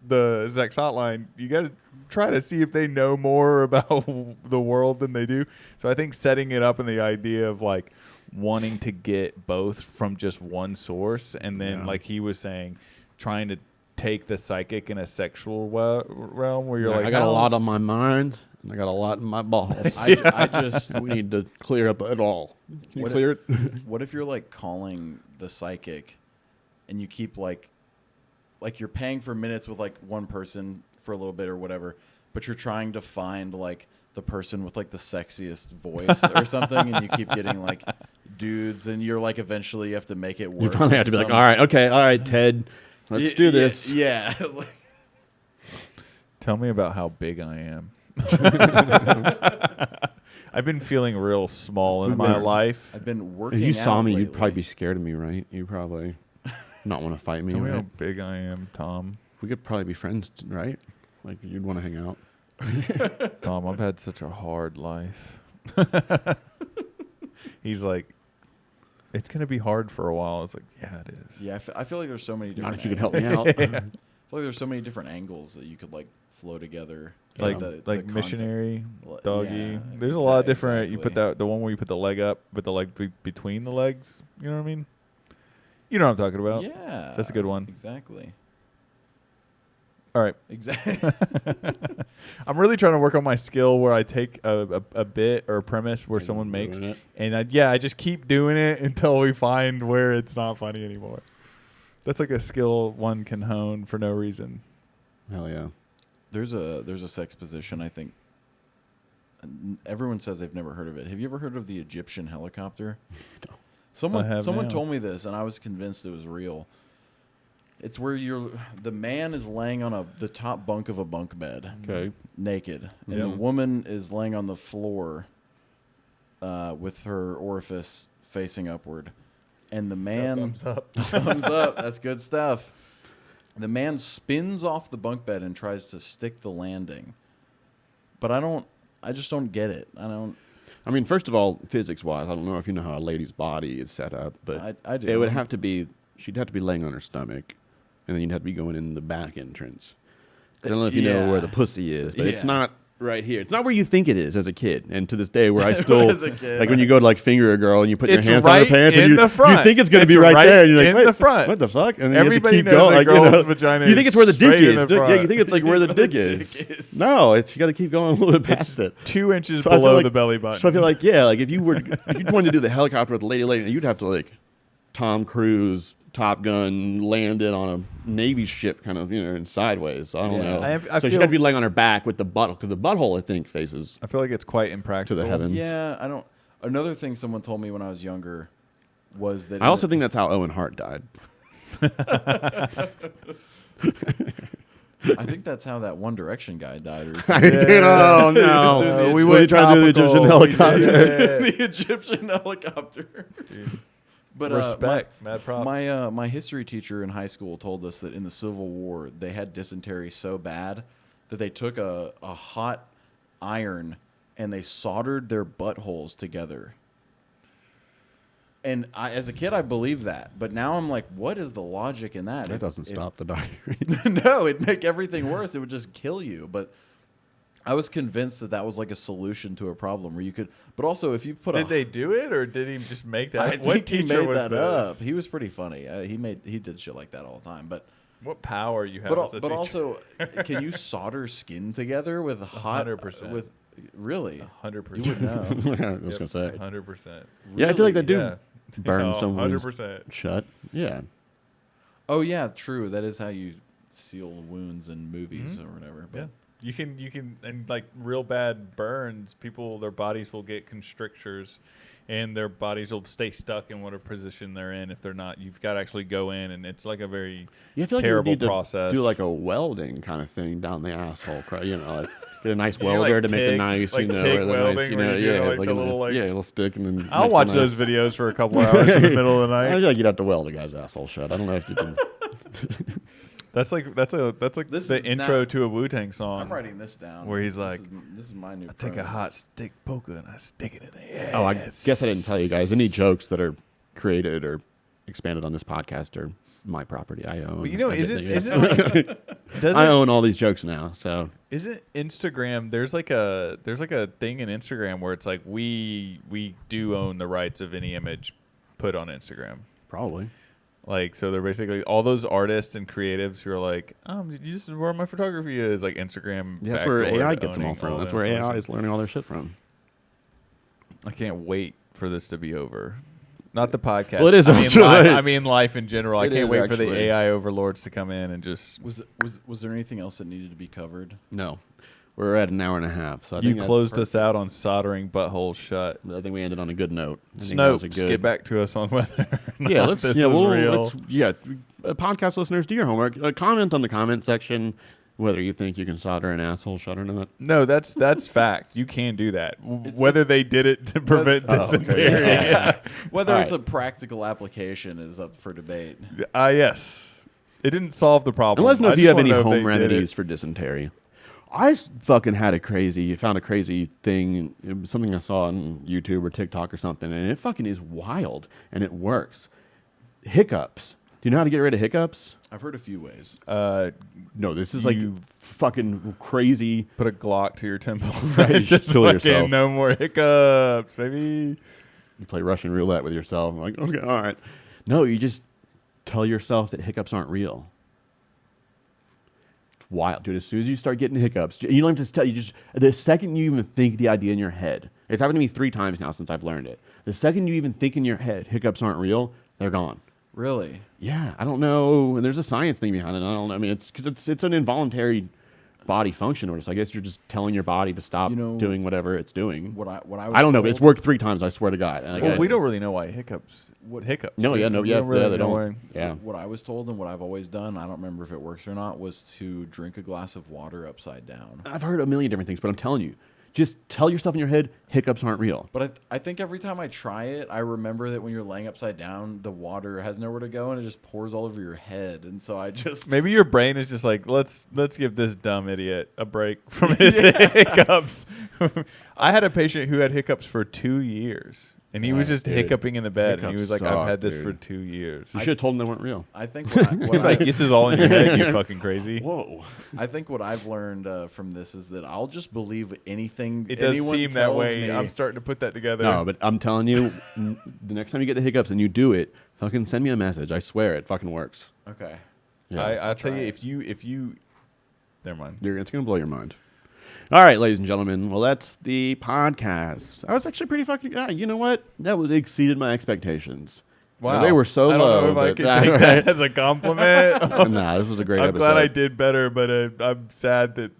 the sex hotline, you got to try to see if they know more about the world than they do. So I think setting it up in the idea of like wanting to get both from just one source, and then like he was saying, trying to take the psychic in a sexual realm where you're like, I got a lot on my mind, and I got a lot in my balls. We need to clear up it all. Can you clear it? What if you're like calling the psychic, and you keep like you're paying for minutes with like one person for a little bit or whatever, but you're trying to find like the person with like the sexiest voice or something, and you keep getting like dudes, and you're like, eventually you have to make it work. You finally have to be like, all right, Ted, let's do this. Yeah. Tell me about how big I am. I've been feeling real small in my life. I've been working. If you saw me, lately. you'd probably be scared of me, right? You probably not want to fight me. Tell me right? how big I am, Tom. We could probably be friends, right? Like you'd want to hang out. Tom, I've had such a hard life. He's like, it's going to be hard for a while. I was like, yeah, it is. Yeah, I feel like there's so many different Not if you could help me out. I feel like there's so many different angles that you could like flow together. Like the missionary, content. doggy. Yeah, There's a lot of different. exactly. You put the one where you put the leg up, but the leg between the legs. You know what I mean? You know what I'm talking about. Yeah, That's a good one. Exactly. All right. Exactly. I'm really trying to work on my skill where I take a bit or a premise where someone makes, and I just keep doing it until we find where it's not funny anymore. That's like a skill one can hone for no reason. Hell yeah. There's a sex position, I think. Everyone says they've never heard of it. Have you ever heard of the Egyptian helicopter? No. Someone told me this, and I was convinced it was real. It's where the man is laying on the top bunk of a bunk bed, Okay. naked, and Yeah. the woman is laying on the floor, with her orifice facing upward, and the man Thumbs up. thumbs up. That's good stuff. The man spins off the bunk bed and tries to stick the landing, but I just don't get it. I mean, first of all, physics-wise, I don't know if you know how a lady's body is set up, but I do. it would have to be. She'd have to be laying on her stomach, and then you'd have to be going in the back entrance. I don't know if you know where the pussy is, but it's Yeah. not right here. It's not where you think it is as a kid. And to this day, where I still As a kid. like when you go to like finger a girl and you put your It's hands on her right pants in and the you front. think it's going to be It's right right there, and you're like, in wait, the front. what the fuck? And then Everybody you have to keep knows going. a Like, girl's vagina you think it's where the dick straight in is. the Yeah, front. you think it's like where the dick dick is. is. No, you got to keep going a little bit past it. 2 inches So I feel below like- the belly button. So I feel like, yeah, like if you wanted to do the helicopter with the lady, you'd have to like Tom Cruise, Top Gun, land it on a Navy ship kind of, and sideways. So I don't know. I So she'd feel- have to be laying on her back with the butthole, because the butthole, I think, faces I feel like it's quite to impractical. the heavens. Yeah, I don't. Another thing someone told me when I was younger was that I also think that's how Owen Hart died. I think that's how that One Direction guy died, or I something. did. Oh no! We What are you went trying to do the Egyptian topical. We helicopter? did. The Egyptian helicopter. But Respect, mad props. my history teacher in high school told us that in the Civil War they had dysentery so bad that they took a hot iron and they soldered their buttholes together. And as a kid, I believed that, but now I'm like, what is the logic in that? That doesn't stop the diary. No, it'd make everything worse. It would just kill you. But I was convinced that was like a solution to a problem where you could. But also, if you put Did they do it, or did he just make that? I What think he teacher made was that this? up. He was pretty funny. He did shit like that all the time. But What power you have as a teacher. also, can you solder skin together with a hot 100%. with really? 100%. You would know. I was gonna say. 100%. Yeah, I feel like they do Yeah. burn No, some wounds 100%. shut. Yeah. Oh yeah, true. That is how you seal wounds in movies or whatever. But Yeah. You can, and like real bad burns, their bodies will get constrictures, and their bodies will stay stuck in whatever position they're in. If they're not, you've got to actually go in, and it's like a very You feel like terrible you need process. to do like a welding kind of thing down the asshole, like get a nice You know, welder like to make the TIG, nice, like where TIG the welding, nice, where you do, like, like the a little, nice- like- yeah, a little stick, and then I'll mix watch the those knife. videos for a couple hours in the middle of the I night. feel like you'd have to weld a guy's asshole shut. I don't know if you can. That's like This the is intro not- to a Wu-Tang song. I'm writing this down. Where he's like, this is my new. I take a premise. hot stick poker and I stick it in the ass. Oh, I guess I didn't tell you guys. Any jokes that are created or expanded on this podcast are my property. I own. Well, you know, I isn't I own all these jokes now. So Isn't Instagram? There's like a thing in Instagram where it's like we do own the rights of any image put on Instagram. probably. Like, so they're basically all those artists and creatives who are like, this is where my photography is. Like Instagram. Yeah, that's where backdoored AI gets them all owning from. That's the where AI influencers. is learning all their shit from. I can't wait for this to be over. Not the podcast. Well, it is I mean, also life, like- I mean life in general. I It can't is wait for the actually. AI overlords to come in and just. Was there anything else that needed to be covered? No, We're at an hour and a half. So I You think closed us out on soldering buttholes shut. I think we ended on a good note. Snopes, get back to us on whether yeah, let's this yeah, was we'll, real. let's, yeah. Podcast listeners, do your homework. Comment on the comment section whether you think you can solder an asshole shut or not. No, that's fact. You can do that. Whether they did it to prevent dysentery. Okay, yeah. Whether All it's right. a practical application is up for debate. Yes. It didn't solve the problem. And let us know I if you just have wanna any know if they home did remedies it. for dysentery. I fucking found a crazy thing, something I saw on YouTube or TikTok or something, and it fucking is wild, and it works. Hiccups. Do you know how to get rid of hiccups? I've heard a few ways. No, this is like fucking crazy. Put a Glock to your temple. Right, It's just kill fucking yourself. no more hiccups, baby. You play Russian roulette with yourself. I'm like, okay, all right. No, you just tell yourself that hiccups aren't real. It's wild, dude. As soon as you start getting hiccups, you don't have to tell. You just the second you even think the idea in your head. It's happened to me 3 times now since I've learned it. The second you even think in your head hiccups aren't real, they're gone. Really? Yeah, I don't know. And there's a science thing behind it. I don't know. I mean, it's because it's an involuntary body function, or so I guess you're just telling your body to stop doing whatever it's doing. What I was I don't know, but told- it's worked 3 times. I swear to God. And Well, we don't really know why hiccups. What hiccups? No, We yeah, don't they know don't. why. Yeah. What I was told and what I've always done, I don't remember if it works or not, was to drink a glass of water upside down. I've heard a million different things, but I'm telling you, just tell yourself in your head, hiccups aren't real. But I think every time I try it, I remember that when you're laying upside down, the water has nowhere to go and it just pours all over your head. And so I just Maybe your brain is just like, let's give this dumb idiot a break from his hiccups. I had a patient who had hiccups for 2 years, and he was just dude. hiccuping in the bed, and he Hiccups was like, suck, "I've had this dude. for 2 years." You should have told them they weren't real. I think what You're like, this is all in your head, you fucking crazy. Whoa. I think what I've learned from this is that I'll just believe anything It does anyone seem that tells way. me. I'm starting to put that together. No, but I'm telling you, the next time you get the hiccups and you do it, fucking send me a message. I swear it fucking works. Okay. Yeah. I'll tell you, try if you, never mind. It's going to blow your mind. All right, ladies and gentlemen. Well, that's the podcast. I was actually pretty fucking. You know what? That exceeded my expectations. Wow, They were so I don't low. know if I but- could take that as a compliment. Nah, this was a great I'm episode. glad I did better, but I'm sad that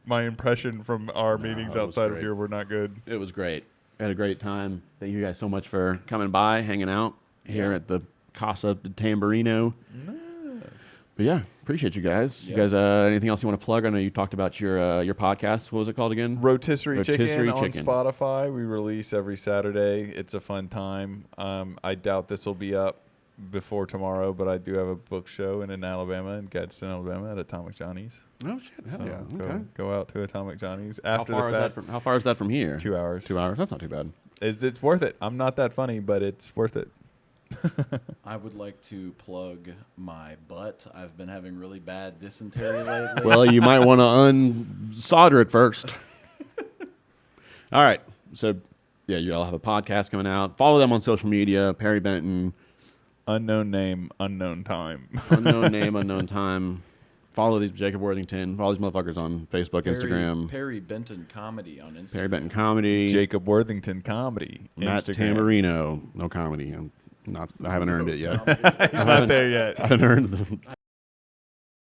my impression from our meetings it was outside of great. here were not good. It was great. I had a great time. Thank you guys so much for coming by, hanging out here at the Casa Tamburrino. But yeah, appreciate you guys. Yeah. You guys, anything else you want to plug? I know you talked about your podcast. What was it called again? Rotisserie Chicken Rotisserie on Chicken. Spotify. We release every Saturday. It's a fun time. I doubt this will be up before tomorrow, but I do have a book show in Alabama, in Gadsden, Alabama, at Atomic Johnny's. Oh shit! Hell So yeah. go, Okay. go out to Atomic Johnny's How after far, the is fact. that how far is that from here? 2 hours. 2 hours. That's not too bad. It's worth it. I'm not that funny, but it's worth it. I would like to plug my butt. I've been having really bad dysentery lately. Well, you might want to unsolder it first. All right. So, yeah, you all have a podcast coming out. Follow them on social media. Perry Benton, Unknown name, unknown time. unknown name, unknown time. Follow these Jacob Worthington. Follow these motherfuckers on Facebook, Instagram. Perry Benton Comedy on Instagram. Perry Benton Comedy. Jacob Worthington Comedy. Matt Instagram. Tamburrino. No comedy. I haven't earned it yet. Comedy. He's not there yet. I haven't earned the